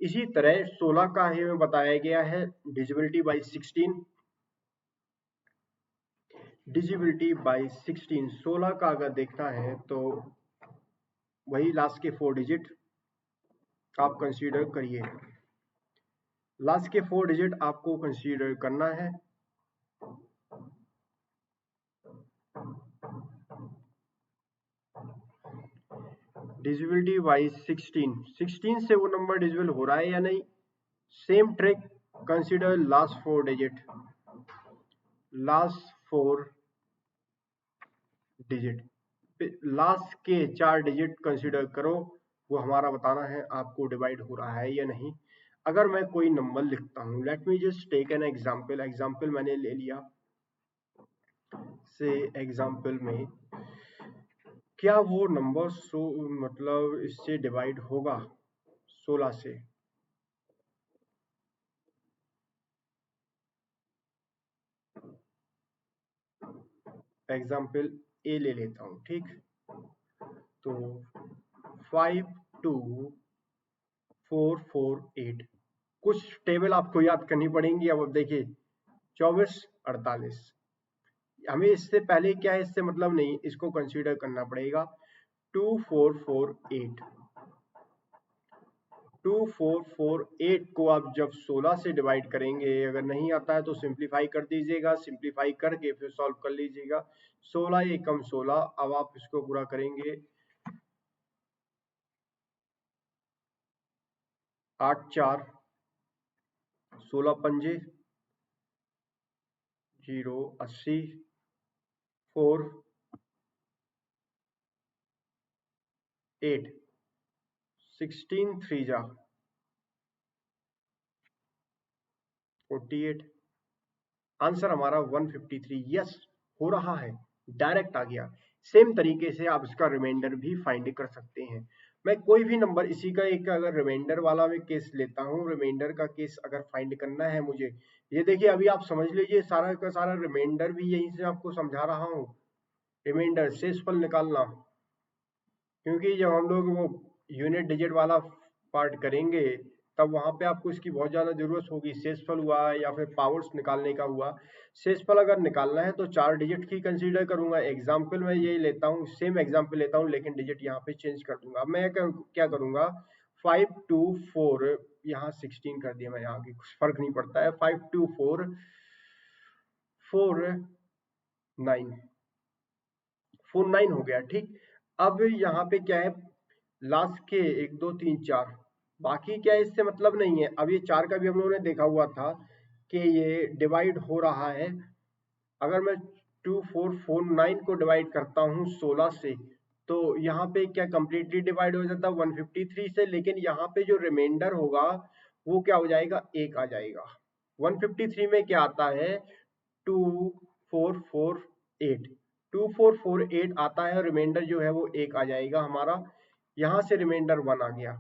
इसी तरह 16 का हमें बताया गया है डिजिबिलिटी बाई 16। डिजिबिलिटी बाई 16, 16 का अगर देखना है तो वही लास्ट के 4 डिजिट आप कंसीडर करिए। लास्ट के 4 डिजिट आपको कंसीडर करना है। डिजिबिलिटी बाई 16, 16 से वो नंबर डिजिबल हो रहा है या नहीं। Same trick, consider last 4 digit, last 4 digit, last के 4 डिजिट कंसीडर करो। वो हमारा बताना है आपको डिवाइड हो रहा है या नहीं। अगर मैं कोई नंबर लिखता हूं, let me just take an example. Example मैंने ले लिया। से एग्जांपल में क्या वो नंबर मतलब इससे डिवाइड होगा 16 से? एग्जाम्पल ए ले लेता हूं, ठीक। तो 52448, कुछ टेबल आपको याद करनी पड़ेंगी। अब देखिए 24 48, हमें इससे पहले क्या है, इससे मतलब नहीं, इसको कंसीडर करना पड़ेगा। 2448, 2448 को आप जब 16 से डिवाइड करेंगे, अगर नहीं आता है तो सिंप्लीफाई कर दीजिएगा, सिंप्लीफाई करके फिर सॉल्व कर लीजिएगा। 16 एकम 16, अब आप इसको पूरा करेंगे। 8 4 16 पंजे 0 80, 4 8, 16 3 जा 48, आंसर हमारा 153। यस, हो रहा है, डायरेक्ट आ गया। सेम तरीके से आप इसका रिमाइंडर भी फाइंड कर सकते हैं। मैं कोई भी नंबर, इसी का एक अगर रिमाइंडर वाला मैं केस लेता हूं, रिमाइंडर का केस अगर फाइंड करना है मुझे, ये देखिए अभी आप समझ लीजिए, सारा का सारा रिमाइंडर भी यहीं से आपको समझा रहा हूं। रिमाइंडर शेषफल निकालना, क्योंकि जब हम लोग वो यूनिट डिजिट वाला पार्ट करेंगे तब वहां पे आपको इसकी बहुत ज्यादा जरूरत होगी। शेषफल हुआ या फिर पावर्स निकालने का हुआ, शेषफल अगर निकालना है तो 4 डिजिट की कंसीडर करूंगा। एग्जाम्पल मैं ये लेता हूँ, सेम एग्जाम्पल लेता हूँ, लेकिन डिजिट यहाँ पे चेंज कर दूंगा। मैं क्या करूंगा, 524, यहाँ 16 कर दिया मैं, यहाँ की कुछ फर्क नहीं पड़ता है। 52449, 49 हो गया, ठीक। अब यहाँ पे क्या है, लास्ट के 1 2 3 4, बाकी क्या है इससे मतलब नहीं है। अब ये 4 का भी हम लोगों ने देखा हुआ था कि ये डिवाइड हो रहा है। अगर मैं 2449 को डिवाइड करता हूँ 16 से तो यहाँ पे क्या कंप्लीटली डिवाइड हो जाता है 153 से, लेकिन यहाँ पे जो रिमाइंडर होगा वो क्या हो जाएगा, 1 आ जाएगा। 153 में क्या आता है, 2448 2448 आता है, रिमाइंडर जो है वो 1 आ जाएगा हमारा। यहाँ से रिमाइंडर 1 आ गया।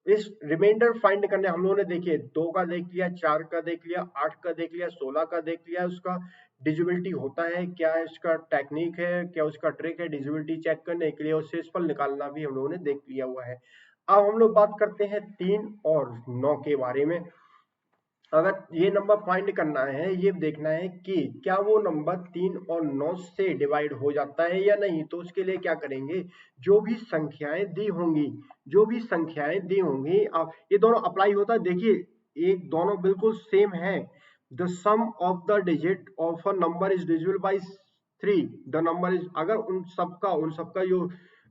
इस रिमाइंडर फाइंड करने हम लोगों ने देखिए 2 का देख लिया, 4 का देख लिया, 8 का देख लिया, 16 का देख लिया। उसका डिजिबिलिटी होता है क्या, इसका टेक्निक है क्या, उसका ट्रिक है डिजिबिलिटी चेक करने के लिए, और शेषफल निकालना भी हम लोगों ने देख लिया हुआ है। अब हम लोग बात करते हैं 3 और 9 के बारे में। अगर ये नंबर फाइंड करना है, ये देखना है कि क्या वो नंबर 3 और 9 से डिवाइड हो जाता है या नहीं। तो उसके लिए क्या करेंगे, जो भी संख्याएं दी होंगी, अब ये दोनों अप्लाई होता है। देखिए एक दोनों बिल्कुल सेम है। The sum of the digit of a number is divisible by 3। The number is, अगर उन सबका जो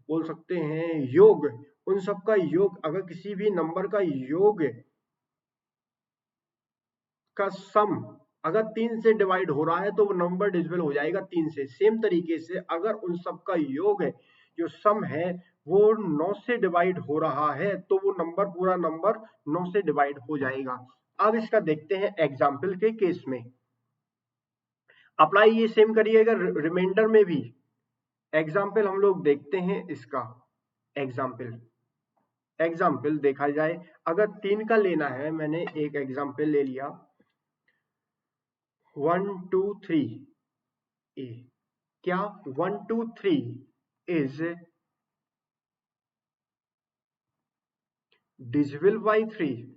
बोल सकते हैं योग, उन सबका योग, अगर किसी भी नंबर का योग का सम अगर 3 से डिवाइड हो रहा है तो वो नंबर डिविजिबल हो जाएगा 3 से। सेम तरीके से अगर उन सब का योग है, जो सम है, वो 9 से डिवाइड हो रहा है तो वो नंबर, पूरा नंबर 9 से डिवाइड हो जाएगा। अब इसका देखते हैं एग्जाम्पल के केस में। अप्लाई ये सेम करिएगा रिमाइंडर में भी। एग्जाम्पल हम लोग देखते हैं इसका। एग्जाम्पल देखा जाए, अगर 3 का लेना है, मैंने एक एग्जाम्पल ले लिया 1 2 3 ए। क्या 1 2 3 इज डिविजिबल बाई 3?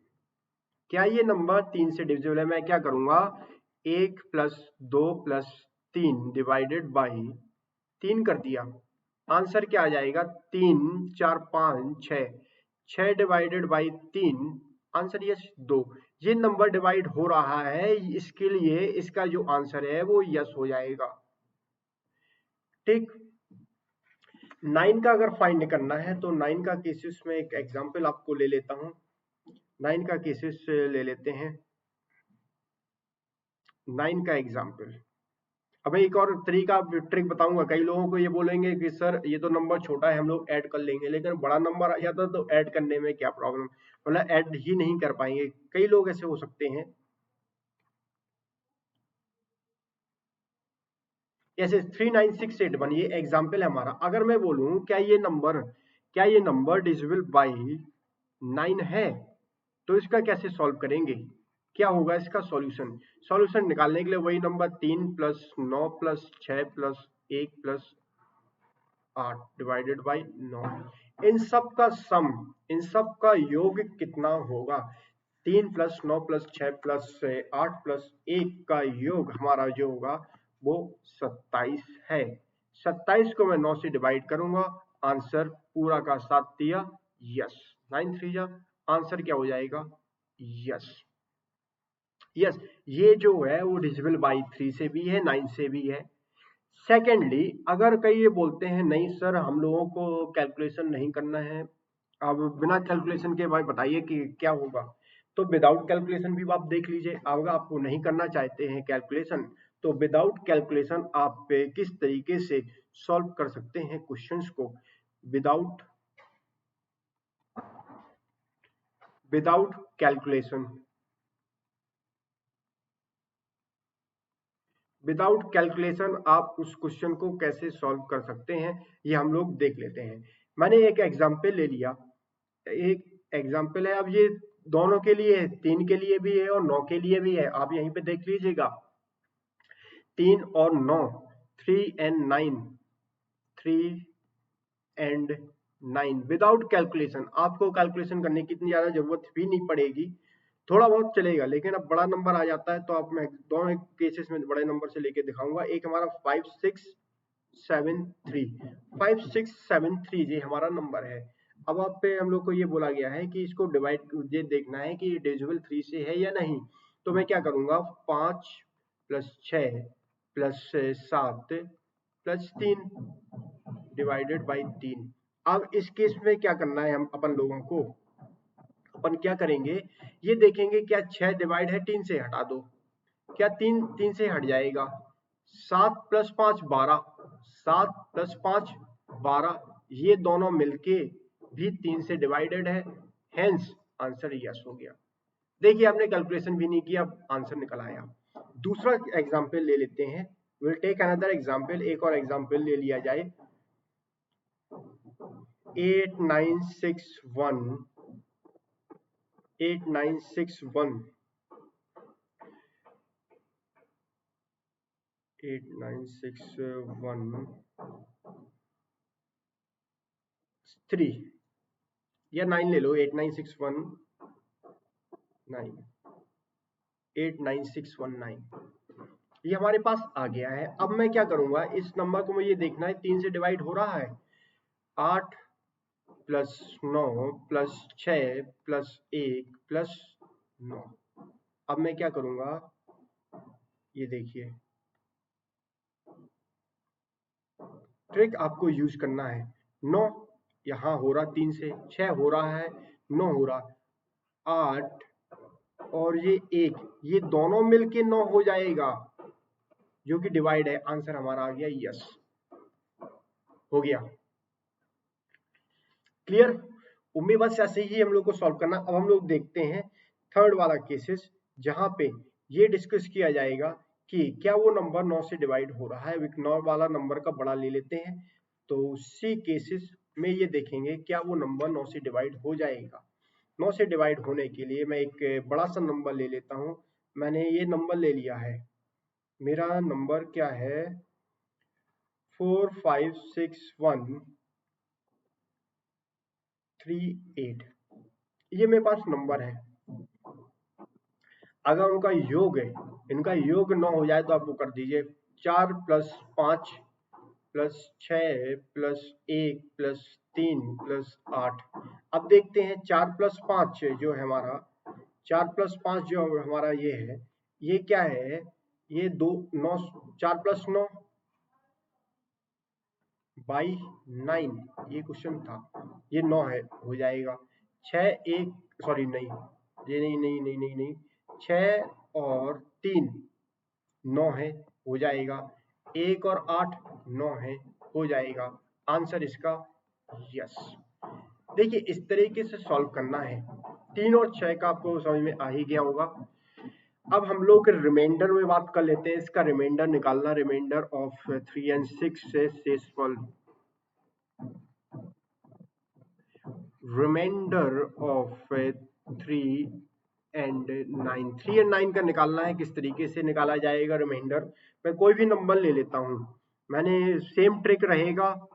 क्या ये नंबर 3 से डिविजिबल है? मैं क्या करूंगा, 1 प्लस 2 प्लस 3 डिवाइडेड बाई 3 कर दिया। आंसर क्या आ जाएगा, 3 4 5 6, 6 डिवाइडेड बाई 3, आंसर यस 2। ये नंबर डिवाइड हो रहा है, इसके लिए इसका जो आंसर है वो यस हो जाएगा। ठीक। 9 का अगर फाइंड करना है तो 9 का केसेस में एक एग्जांपल आपको ले लेता हूं। 9 का केसेस ले लेते हैं। 9 का एग्जांपल। अब एक और तरीका ट्रिक बताऊंगा। कई लोगों को ये बोलेंगे कि सर ये तो नंबर छोटा है, हम लोग ऐड कर लेंगे, लेकिन बड़ा नंबर आ जाता तो ऐड करने में क्या प्रॉब्लम, मतलब ऐड ही नहीं कर पाएंगे। कई लोग ऐसे हो सकते हैं। जैसे 39681 ये एग्जाम्पल है हमारा। अगर मैं बोलूं क्या ये नंबर डिविजिबल बाई 9 है, तो इसका कैसे सॉल्व करेंगे, क्या होगा इसका सॉल्यूशन निकालने के लिए वही number 3 plus 9 plus 6 plus 1 plus 8 divided by 9। इन सब का सम, इन सब का योग कितना होगा, 3 प्लस 9 प्लस 6 प्लस 8 प्लस 1 का योग हमारा जो होगा वो 27 है। 27 को मैं 9 से डिवाइड करूंगा, आंसर पूरा का 7 दिया यस। 9 3 जा, आंसर क्या हो जाएगा यस। यस, ये जो है वो डिविजिबल बाई 3 से भी है, 9 से भी है। सेकेंडली, अगर कई ये बोलते हैं नहीं सर हम लोगों को कैलकुलेशन नहीं करना है, अब बिना कैलकुलेशन के भाई बताइए कि क्या होगा, तो विदाउट कैलकुलेशन भी आप देख लीजिए। अगर आपको नहीं करना चाहते हैं कैलकुलेशन, तो विदाउट कैलकुलेशन आप किस तरीके से सॉल्व कर सकते हैं क्वेश्चंस को। विदाउट कैलकुलेशन, विदाउट कैलकुलेशन आप उस क्वेश्चन को कैसे सॉल्व कर सकते हैं, ये हम लोग देख लेते हैं। मैंने एक एग्जाम्पल ले लिया, एक एग्जाम्पल है। अब ये दोनों के लिए है, 3 के लिए भी है और 9 के लिए भी है। आप यहीं पे देख लीजिएगा, 3 और 9, 3 and 9, 3 and 9 विदाउट कैलकुलेशन। आपको कैलकुलेशन करने की इतनी ज्यादा जरूरत भी नहीं पड़ेगी, थोड़ा बहुत चलेगा। लेकिन अब बड़ा नंबर आ जाता है तो आप, मैं दोनों केसेस में बड़े नंबर से लेके दिखाऊंगा। एक हमारा 5673, 5673 ये हमारा नंबर है। अब आप पे हम लोग को ये बोला गया है कि इसको डिवाइड, ये देखना है कि डिविजिबल 3 से है या नहीं। तो मैं क्या करूंगा, 5 plus 6 plus 7 plus 3 divided by 3। अब इस केस में क्या करना है हम अपन लोगों को, अपन क्या करेंगे, ये देखेंगे क्या 6 डिवाइड है 3 से, हटा दो, क्या 3 से हट जाएगा। 7 प्लस 5 12, 7 प्लस 5 12, ये दोनों मिलके भी 3 से डिवाइडेड है, हेंस आंसर यस हो गया। देखिए आपने कैलकुलेशन भी नहीं किया, आंसर निकल आया। दूसरा एग्जाम्पल ले लेते हैं, विल टेक अनदर एग्जाम्पल, एक और एग्जाम्पल ले लिया जाए। 8961 8961 3 या 9 ले लो, 89619 ये हमारे पास आ गया है। अब मैं क्या करूंगा, इस नंबर को मुझे देखना है 3 से डिवाइड हो रहा है। 8 प्लस 9 प्लस 6 प्लस 1 प्लस 9। अब मैं क्या करूंगा, ये देखिए ट्रिक आपको यूज करना है। 9 यहाँ हो रहा 3 से, 6 हो रहा है, 9 हो रहा, 8 और ये 1, ये दोनों मिलके 9 हो जाएगा, जो कि डिवाइड है। आंसर हमारा आ गया यस, हो गया। क्लियर? उम्मीद बस ऐसे ही हम लोग को सॉल्व करना। अब हम लोग देखते हैं थर्ड वाला केसेस, जहां पे ये डिस्कस किया जाएगा कि क्या वो नंबर 9 से डिवाइड हो रहा है। 9 वाला नंबर का बड़ा ले लेते हैं, तो उसी केसेस में ये देखेंगे क्या वो नंबर 9 से डिवाइड हो जाएगा। 9 से डिवाइड होने के लिए मैं एक बड़ा सा नंबर ले लेता हूं। मैंने ये नंबर ले लिया है, मेरा नंबर क्या है 456138। ये मेरे पास नंबर है। अगर उनका योग है, इनका योग 9 हो जाए तो आप वो कर दीजिए 4 plus 5 plus 6 plus 1 plus 3 plus 8। अब देखते हैं 4 प्लस 5 जो है हमारा, 4 प्लस 5 जो हमारा ये है, ये क्या है, ये 2 9, 4 प्लस 9 बाई 9, ये क्वेश्चन था, ये 9 है, हो जाएगा 6 1 सॉरी नहीं, ये नहीं 6 और 3 9 है, हो जाएगा 1 और 8 9 है, हो जाएगा। आंसर इसका यस। देखिए इस तरीके से सॉल्व करना है। 3 और 6 का आपको समझ में आ ही गया होगा। अब हम लोग रिमाइंडर में बात कर लेते हैं, इसका रिमाइंडर निकालना, रिमाइंडर ऑफ 3 and 6 से शेषफल। रिमाइंडर ऑफ 3 and 9, 3 and 9 का निकालना है। किस तरीके से निकाला जाएगा रिमाइंडर, मैं कोई भी नंबर ले लेता हूं, मैंने सेम ट्रिक रहेगा,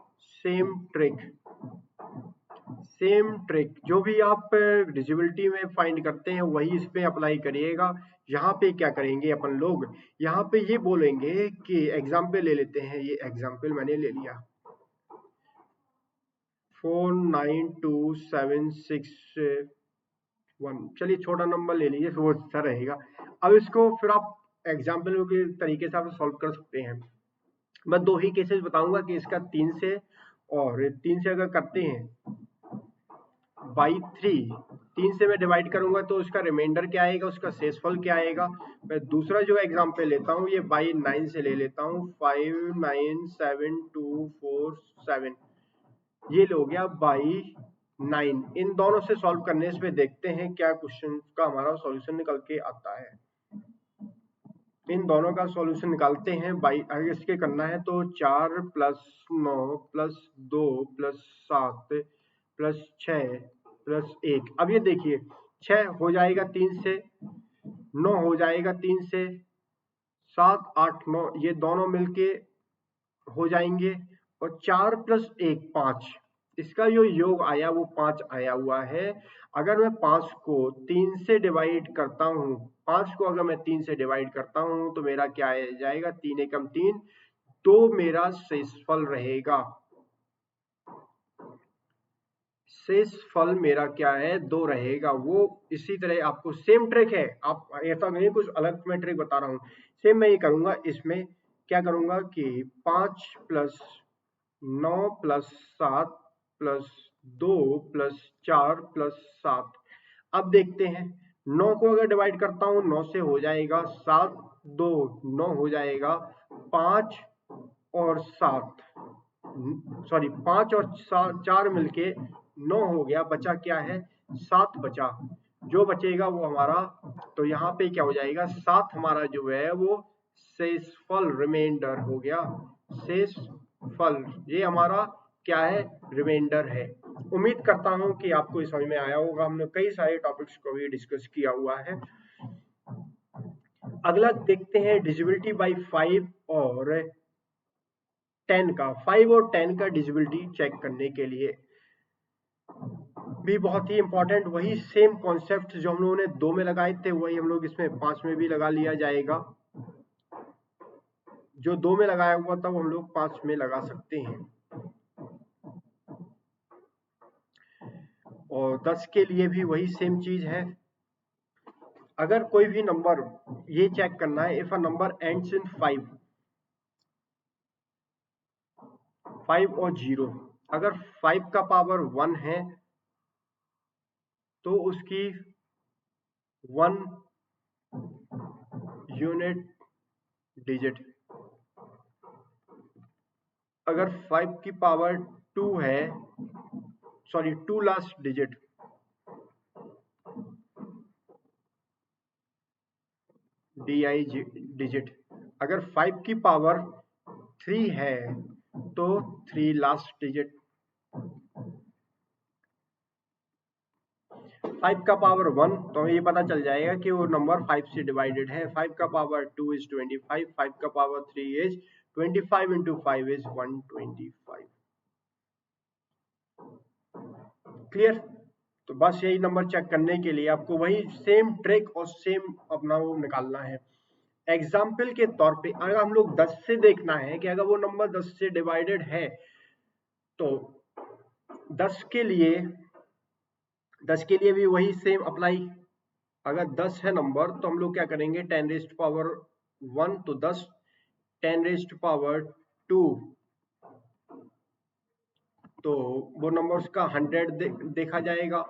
सेम ट्रिक जो भी आप डिजिबिलिटी में फाइंड करते हैं वही इस पे अप्लाई करिएगा। यहाँ पे क्या करेंगे अपन लोग, यहाँ पे ये बोलेंगे कि एग्जाम्पल ले लेते हैं, ये एग्जाम्पल मैंने ले लिया 49276 चलिए छोटा नंबर ले लीजिए, वो अच्छा रहेगा। अब इसको फिर आप एग्जाम्पल के तरीके से आप सॉल्व कर सकते हैं। मैं 2 ही केसेस बताऊंगा कि इसका 3 से, और 3 से अगर करते हैं बाई 3 से मैं डिवाइड करूंगा तो उसका रिमाइंडर क्या आएगा, उसका शेषफल क्या आएगा। मैं दूसरा जो एग्जाम्पल लेता हूँ ये बाई 9 से ले लेता हूँ, 597247, ये हो गया बाई 9। इन दोनों से सॉल्व करने से देखते हैं क्या क्वेश्चन का हमारा सॉल्यूशन निकल के आता है। इन दोनों का सॉल्यूशन निकालते हैं। बाई अगर इसके करना है तो 4 plus 9 plus 2 plus 7 plus 6 plus 1। अब ये देखिए 6 हो जाएगा 3 से, 9 हो जाएगा 3 से, 7 8 9 ये दोनों मिलके हो जाएंगे, और 4 प्लस 1 5, इसका जो योग आया वो 5 आया हुआ है। अगर मैं 5 को 3 से डिवाइड करता हूँ, 5 को अगर मैं 3 से डिवाइड करता हूँ तो मेरा क्या आ जाएगा, 3 एकम 3, तो मेरा शेषफल रहेगा, शेषफल मेरा क्या है 2 रहेगा। वो इसी तरह आपको सेम ट्रिक है, आप ऐसा नहीं कुछ अलग मैं ट्रिक बता रहा हूँ, सेम मैं ये करूंगा। इसमें क्या करूंगा कि 5 plus 9 plus 7 plus 2 plus 4 plus 7। अब देखते हैं 9 को अगर डिवाइड करता हूं 9 से हो जाएगा 7 2 9 हो जाएगा 5 और 7 सॉरी 5 और 4 मिलके 9 हो गया, बचा क्या है 7 बचा। जो बचेगा वो हमारा, तो यहाँ पे क्या हो जाएगा 7 हमारा जो है वो शेषफल रिमाइंडर हो गया। शेषफल ये हमारा क्या है रिमाइंडर है। उम्मीद करता हूं कि आपको समझ में आया होगा। हमने कई सारे टॉपिक्स को भी डिस्कस किया हुआ है। अगला देखते हैं डिजिबिलिटी बाय 5 और 10 का। 5 और 10 का डिजिबिलिटी चेक करने के लिए भी बहुत ही इंपॉर्टेंट, वही सेम कॉन्सेप्ट जो हम लोगों ने 2 में लगाए थे वही हम लोग इसमें 5 में भी लगा लिया जाएगा। जो 2 में लगाया हुआ था वो हम लोग 5 में लगा सकते हैं। और 10 के लिए भी वही सेम चीज है। अगर कोई भी नंबर, ये चेक करना है if a number ends in 5 और 0, अगर 5 का पावर 1 है तो उसकी 1 यूनिट डिजिट, अगर 5 की पावर 2 है, sorry 2 last digit, DI digit, अगर 5 की पावर 3 है तो 3 लास्ट डिजिट, 5 का पावर 1 तो हमें ये पता चल जाएगा कि वो नंबर 5 से डिवाइडेड है। 5 का पावर 2 इज 25, 5 का power 3 is 25 into 5 is 125। Clear? तो बस यही नंबर चेक करने के लिए आपको वही सेम ट्रिक और सेम अपना वो निकालना है। एग्जाम्पल के तौर पे अगर हम लोग 10 से देखना है कि अगर वो नंबर 10 से डिवाइडेड है तो 10 के लिए भी वही सेम अप्लाई। अगर 10 है नंबर तो हम लोग क्या करेंगे 10 रेज़्ड पावर 1 तो 10, 10 रेज़्ड पावर 2 तो वो नंबर उसका 100 देखा जाएगा,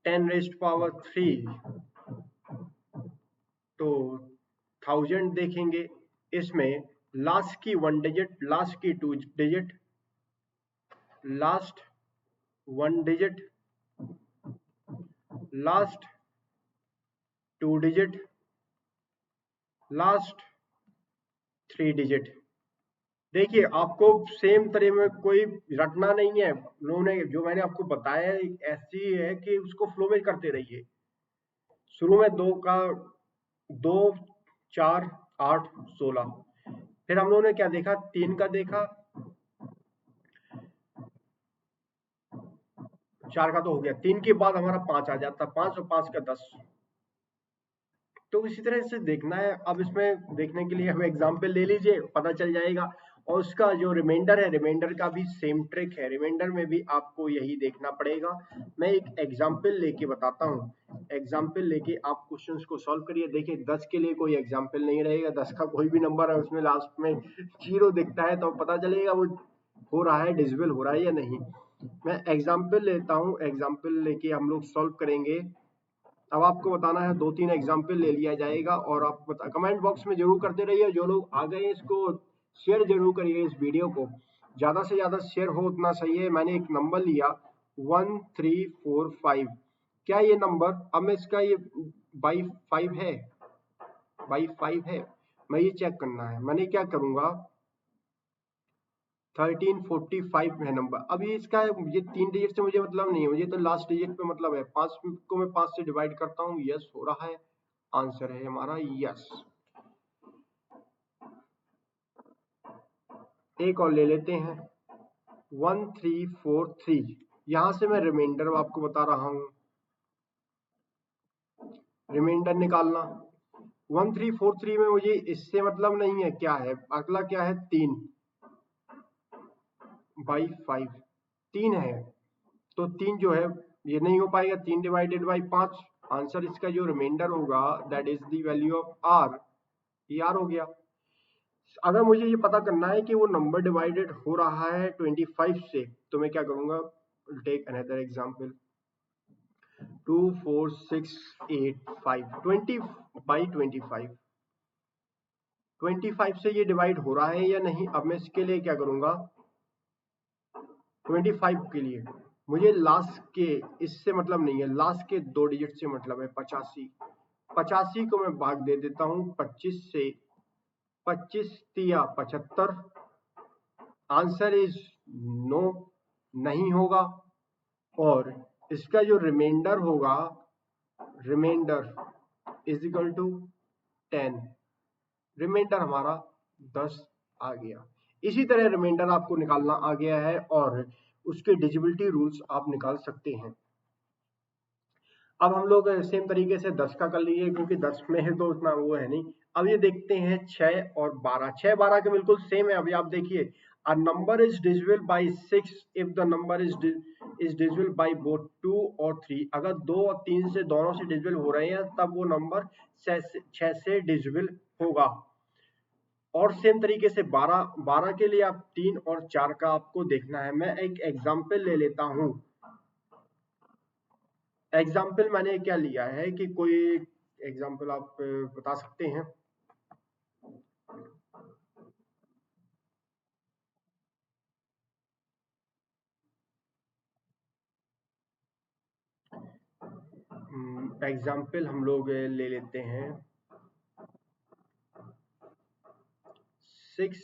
10 रेज़्ड पावर 3 तो 1000 देखेंगे। इसमें लास्ट की 1 डिजिट, लास्ट की 2 digit, last 1 digit, last 2 digit, last 3 digit. देखिए आपको सेम तरह में कोई रटना नहीं है। उन्होंने जो मैंने आपको बताया ऐसी है कि उसको फ्लो में करते रहिए। शुरू में 2 का 2 4 8 16, फिर हम लोगों ने क्या देखा 3 का देखा, 4 का तो हो गया, 3 के बाद हमारा 5 आ जाता, 5 और 5 का 10। तो इसी तरह से देखना है। अब इसमें देखने के लिए हम एग्जाम्पल ले लीजिए, पता चल जाएगा। और उसका जो रिमाइंडर है, रिमाइंडर का भी सेम ट्रिक है, रिमाइंडर में भी आपको यही देखना पड़ेगा। मैं एक एग्जाम्पल लेके बताता हूँ, एग्जाम्पल लेके आप क्वेश्चंस को सॉल्व करिए। देखिए 10 के लिए कोई एग्जाम्पल नहीं रहेगा, 10 का कोई भी नंबर है उसमें लास्ट में 0 दिखता है तो पता चलेगा वो हो रहा है डिविजिबल हो रहा है या नहीं। मैं एग्जाम्पल लेता हूँ, एग्जाम्पल लेके हम लोग सॉल्व करेंगे। अब आपको बताना है, 2-3 एग्जाम्पल ले लिया जाएगा और आप कमेंट बॉक्स में जरूर करते रहिए। जो लोग आ गए इसको शेयर जरूर करिए, इस वीडियो को ज्यादा से ज्यादा शेयर हो उतना सही है। मैंने एक नंबर लिया 1345, क्या ये नंबर, अब मैं इसका ये बाई 5 है, बाई 5 है, मैं ये चेक करना है। मैंने क्या करूंगा 1345 है नंबर। अभी इसका ये 3 डिजिट से मुझे मतलब नहीं है, मुझे तो लास्ट डिजिट पे मतलब है। 5 को मैं 5 से डिवाइड करता हूँ, यस हो रहा है, आंसर है हमारा यस। एक और ले लेते हैं 1343, यहां से मैं रिमाइंडर आपको बता रहा हूं, रिमाइंडर निकालना। 1343 में मुझे इससे मतलब नहीं है, क्या है अगला, क्या है 3 बाई 5, 3 है तो 3 जो है ये नहीं हो पाएगा, 3 डिवाइडेड बाई 5, आंसर इसका जो रिमाइंडर होगा that is the value of r, ये आर हो गया। अगर मुझे ये पता करना है कि वो नंबर डिवाइडेड हो रहा है 25 से, तो मैं क्या करूंगा, टेक अनदर एग्जांपल 2 4 6 8 5, 20 बाई 25, 25 से ये डिवाइड हो रहा है या नहीं। अब मैं इसके लिए क्या करूंगा 25 के लिए मुझे लास्ट के इससे मतलब नहीं है, लास्ट के 2 डिजिट से मतलब है 85। 85 को मैं भाग दे देता हूँ 25 से, 25 तिया 75। आंसर इज नो, नहीं होगा। और इसका जो रिमाइंडर होगा, remainder is equal to 10, remainder हमारा 10 आ गया। इसी तरह रिमाइंडर आपको निकालना आ गया है और उसके डिजिबिलिटी रूल्स आप निकाल सकते हैं। अब हम लोग सेम तरीके से 10 का कर लीजिए, क्योंकि 10 में है तो उतना वो है नहीं। अब ये देखते हैं 6 और 12। 6 12 के बिल्कुल सेम है। अभी आप देखिए, a number is divisible by 6 if the number is divisible by both 2 और 3। अगर 2 और 3 से दोनों से डिविजिबल हो रहे हैं तब वो नंबर 6 से डिविजिबल होगा। और सेम तरीके से 12 के लिए आप 3 और 4 का आपको देखना है। मैं एक एग्जांपल ले लेता हूं। एग्जाम्पल मैंने क्या लिया है कि कोई एग्जाम्पल आप बता सकते हैं। एग्जाम्पल हम लोग ले लेते हैं 6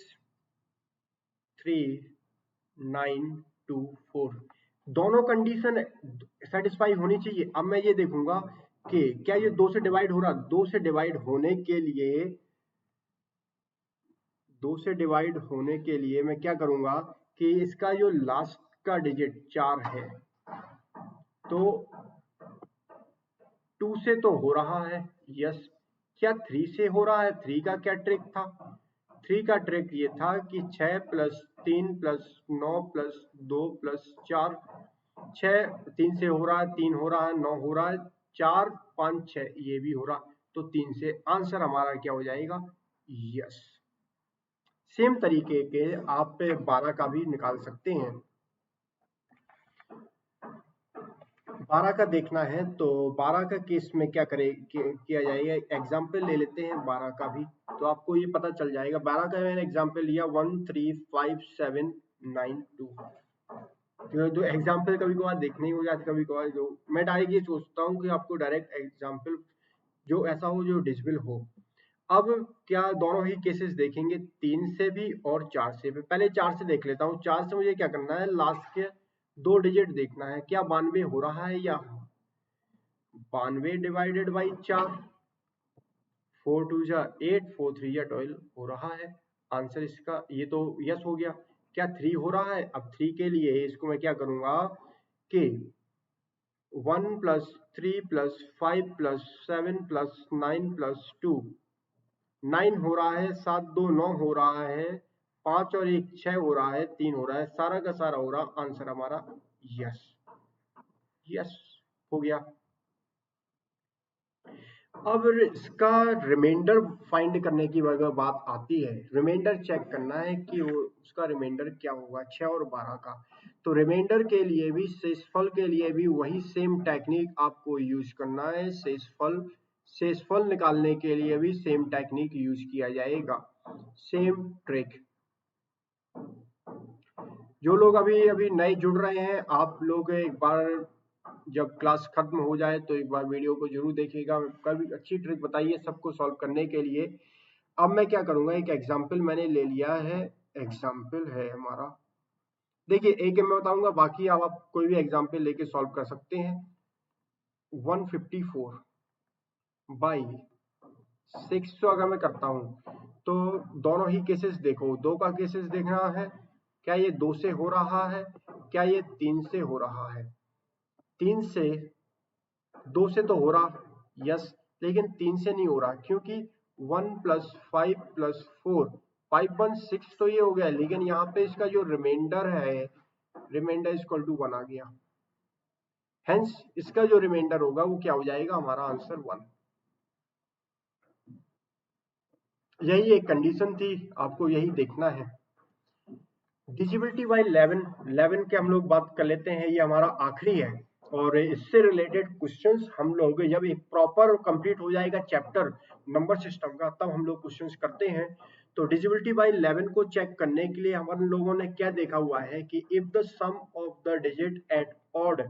3 9 2 4। दोनों कंडीशन सेटिस्फाई होनी चाहिए। अब मैं ये देखूंगा कि क्या ये 2 से डिवाइड हो रहा। 2 से डिवाइड होने के लिए, 2 से डिवाइड होने के लिए मैं क्या करूंगा कि इसका जो लास्ट का डिजिट 4 है तो 2 से तो हो रहा है, यस। क्या 3 से हो रहा है? 3 का क्या ट्रिक था? 3 का ट्रिक ये था कि 6 प्लस 3 प्लस 9 प्लस 2 प्लस 4। 6 3 से हो रहा है, 3 हो रहा है, 9 हो रहा है, 4 5 6 ये भी हो रहा, तो 3 से आंसर हमारा क्या हो जाएगा? यस। सेम तरीके के आप 12 का भी निकाल सकते हैं। 12 का देखना है तो 12 का केस में क्या किया जाएगा। एग्जाम्पल ले लेते हैं 12 का भी, तो आपको ये पता चल जाएगा। 12 का मैंने एग्जाम्पल लिया 1 3 5 7 9 2। जो एग्जाम्पल कभी कभार देखने ही हो जाती, कभी कभार जो मैं डायरेक्ट ये सोचता हूँ कि आपको डायरेक्ट एग्जाम्पल जो ऐसा हो जो डिजिबल हो। अब क्या दोनों ही केसेस देखेंगे, 3 से भी और 4 से भी। पहले 4 से देख लेता हूँ। 4 से मुझे क्या करना है, लास्ट के 2 डिजिट देखना है। क्या 92 हो रहा है या 92 डिवाइडेड बाई 4, 4 2 जा 8, 4 3 जा 12 हो रहा है। आंसर इसका ये तो यस हो गया। क्या 3 हो रहा है? अब 3 के लिए इसको मैं क्या करूंगा कि 1 plus 3 plus 5 plus 7 plus 9 plus 2। 9 हो रहा है, 7 2 9 हो रहा है, 5 और 1 6 हो रहा है, 3 हो रहा है, सारा का सारा हो रहा। आंसर हमारा यस, यस हो गया। अब इसका रिमाइंडर फाइंड करने की अगर बात आती है, रिमाइंडर चेक करना है कि वो उसका रिमाइंडर क्या होगा 6 और 12 का। तो रिमाइंडर के लिए भी, शेषफल के लिए भी वही सेम टेक्निक आपको यूज करना है। शेषफल निकालने के लिए भी सेम टेक्निक यूज किया जाएगा, सेम ट्रिक। जो लोग अभी अभी नए जुड़ रहे हैं, आप लोग एक बार जब क्लास खत्म हो जाए तो एक बार वीडियो को जरूर देखिएगा। कभी अच्छी ट्रिक बताइए सबको सॉल्व करने के लिए। अब मैं क्या करूंगा, एक एग्जाम्पल मैंने ले लिया है। एग्जाम्पल है हमारा, देखिए एक मैं बताऊंगा, बाकी आप कोई भी एग्जाम्पल लेके सॉल्व कर सकते हैं। 154 बाई 6 अगर मैं करता हूं तो दोनों ही केसेस देखो। 2 का केसेस देखना है, क्या ये 2 से हो रहा है, क्या ये 3 से हो रहा है। 3 से 2 से तो हो रहा, यस, लेकिन 3 से नहीं हो रहा क्योंकि 1 प्लस 5 प्लस 4, 5 1 6 तो ये हो गया, लेकिन यहाँ पे इसका जो रिमाइंडर है, रिमाइंडर इक्वल टू 1 आ गया। हेंस इसका जो रिमाइंडर होगा वो क्या हो जाएगा, हमारा आंसर 1। यही एक कंडीशन थी, आपको यही देखना है। डिजिबिलिटी बाय 11 के हम लोग बात कर लेते हैं, ये हमारा आखिरी है। और इससे रिलेटेड क्वेश्चंस हम लोग जब एक प्रॉपर कंप्लीट हो जाएगा चैप्टर नंबर सिस्टम का, तब हम लोग क्वेश्चंस करते हैं। तो डिजिबिलिटी बाय 11 को चेक करने के लिए हम लोगों ने क्या देखा हुआ है कि if the sum of the digit at odd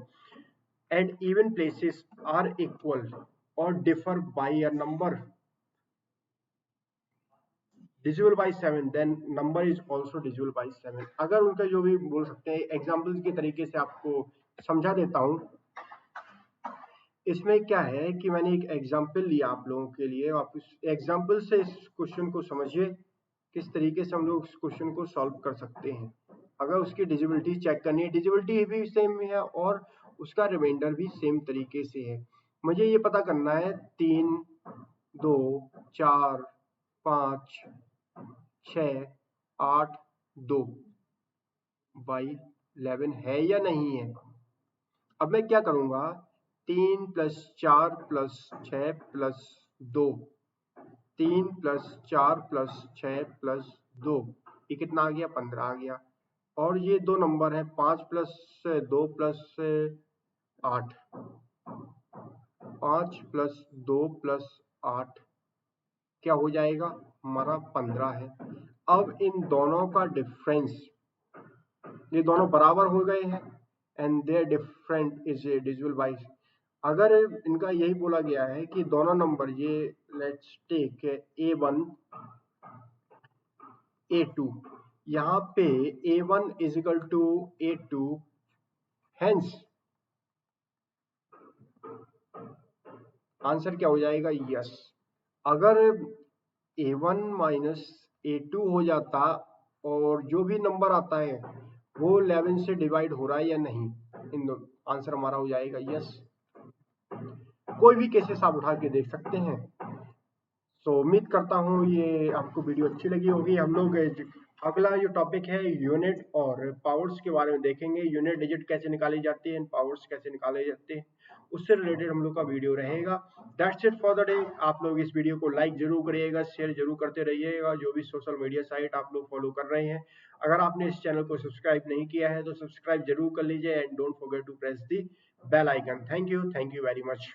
and even places are equal और differ by a number divisible by 7 then number is also divisible by 7। अगर उनका जो भी बोल सकते हैं एग्जाम्पल्स के तरीके से आपको समझा देता हूं। इसमें क्या है कि मैंने एक एग्जाम्पल लिया आप लोगों के लिए, आप इस एग्जाम्पल से इस क्वेश्चन को समझिए किस तरीके से हम लोग इस क्वेश्चन को सॉल्व कर सकते हैं। अगर उसकी डिजिबिलिटी चेक करनी है, डिजिबिलिटी भी सेम है और उसका रिमाइंडर भी सेम तरीके से है। मुझे ये पता करना है 3, 2, 4, 5, 6, 8, 2 बाई 11 है या नहीं है। अब मैं क्या करूंगा, 3 + 4 + 6 + 2, 3 + 4 + 6 + 2, ये कितना आ गया, 15 आ गया। और ये दो नंबर है 5 + 2 + 8, 5 + 2 + 8 क्या हो जाएगा हमारा 15 है। अब इन दोनों का डिफरेंस, ये दोनों बराबर हो गए हैं and their different is divisible by. अगर इनका यही बोला गया है कि दोनों नंबर, ये लेट्स टेक A1 A2, यहाँ पे A1 = A2, हेंस आंसर क्या हो जाएगा, यस। अगर A1 - A2 हो जाता और जो भी नंबर आता है वो 11 से डिवाइड हो रहा है या नहीं, इन दो आंसर हमारा हो जाएगा यस। कोई भी केसेस आप उठा के देख सकते हैं। सो उम्मीद करता हूँ ये आपको वीडियो अच्छी लगी होगी। हम लोग अगला जो टॉपिक है यूनिट और पावर्स के बारे में देखेंगे। यूनिट डिजिट कैसे निकाली जाती है, पावर्स कैसे निकाले जाते हैं, उससे रिलेटेड हम लोग का वीडियो रहेगा। That's it for the day. आप लोग इस वीडियो को लाइक जरूर करिएगा, शेयर जरूर करते रहिएगा। जो भी सोशल मीडिया साइट आप लोग फॉलो कर रहे हैं, अगर आपने इस चैनल को सब्सक्राइब नहीं किया है तो सब्सक्राइब जरूर कर लीजिए and don't forget to press the bell icon. Thank you very much.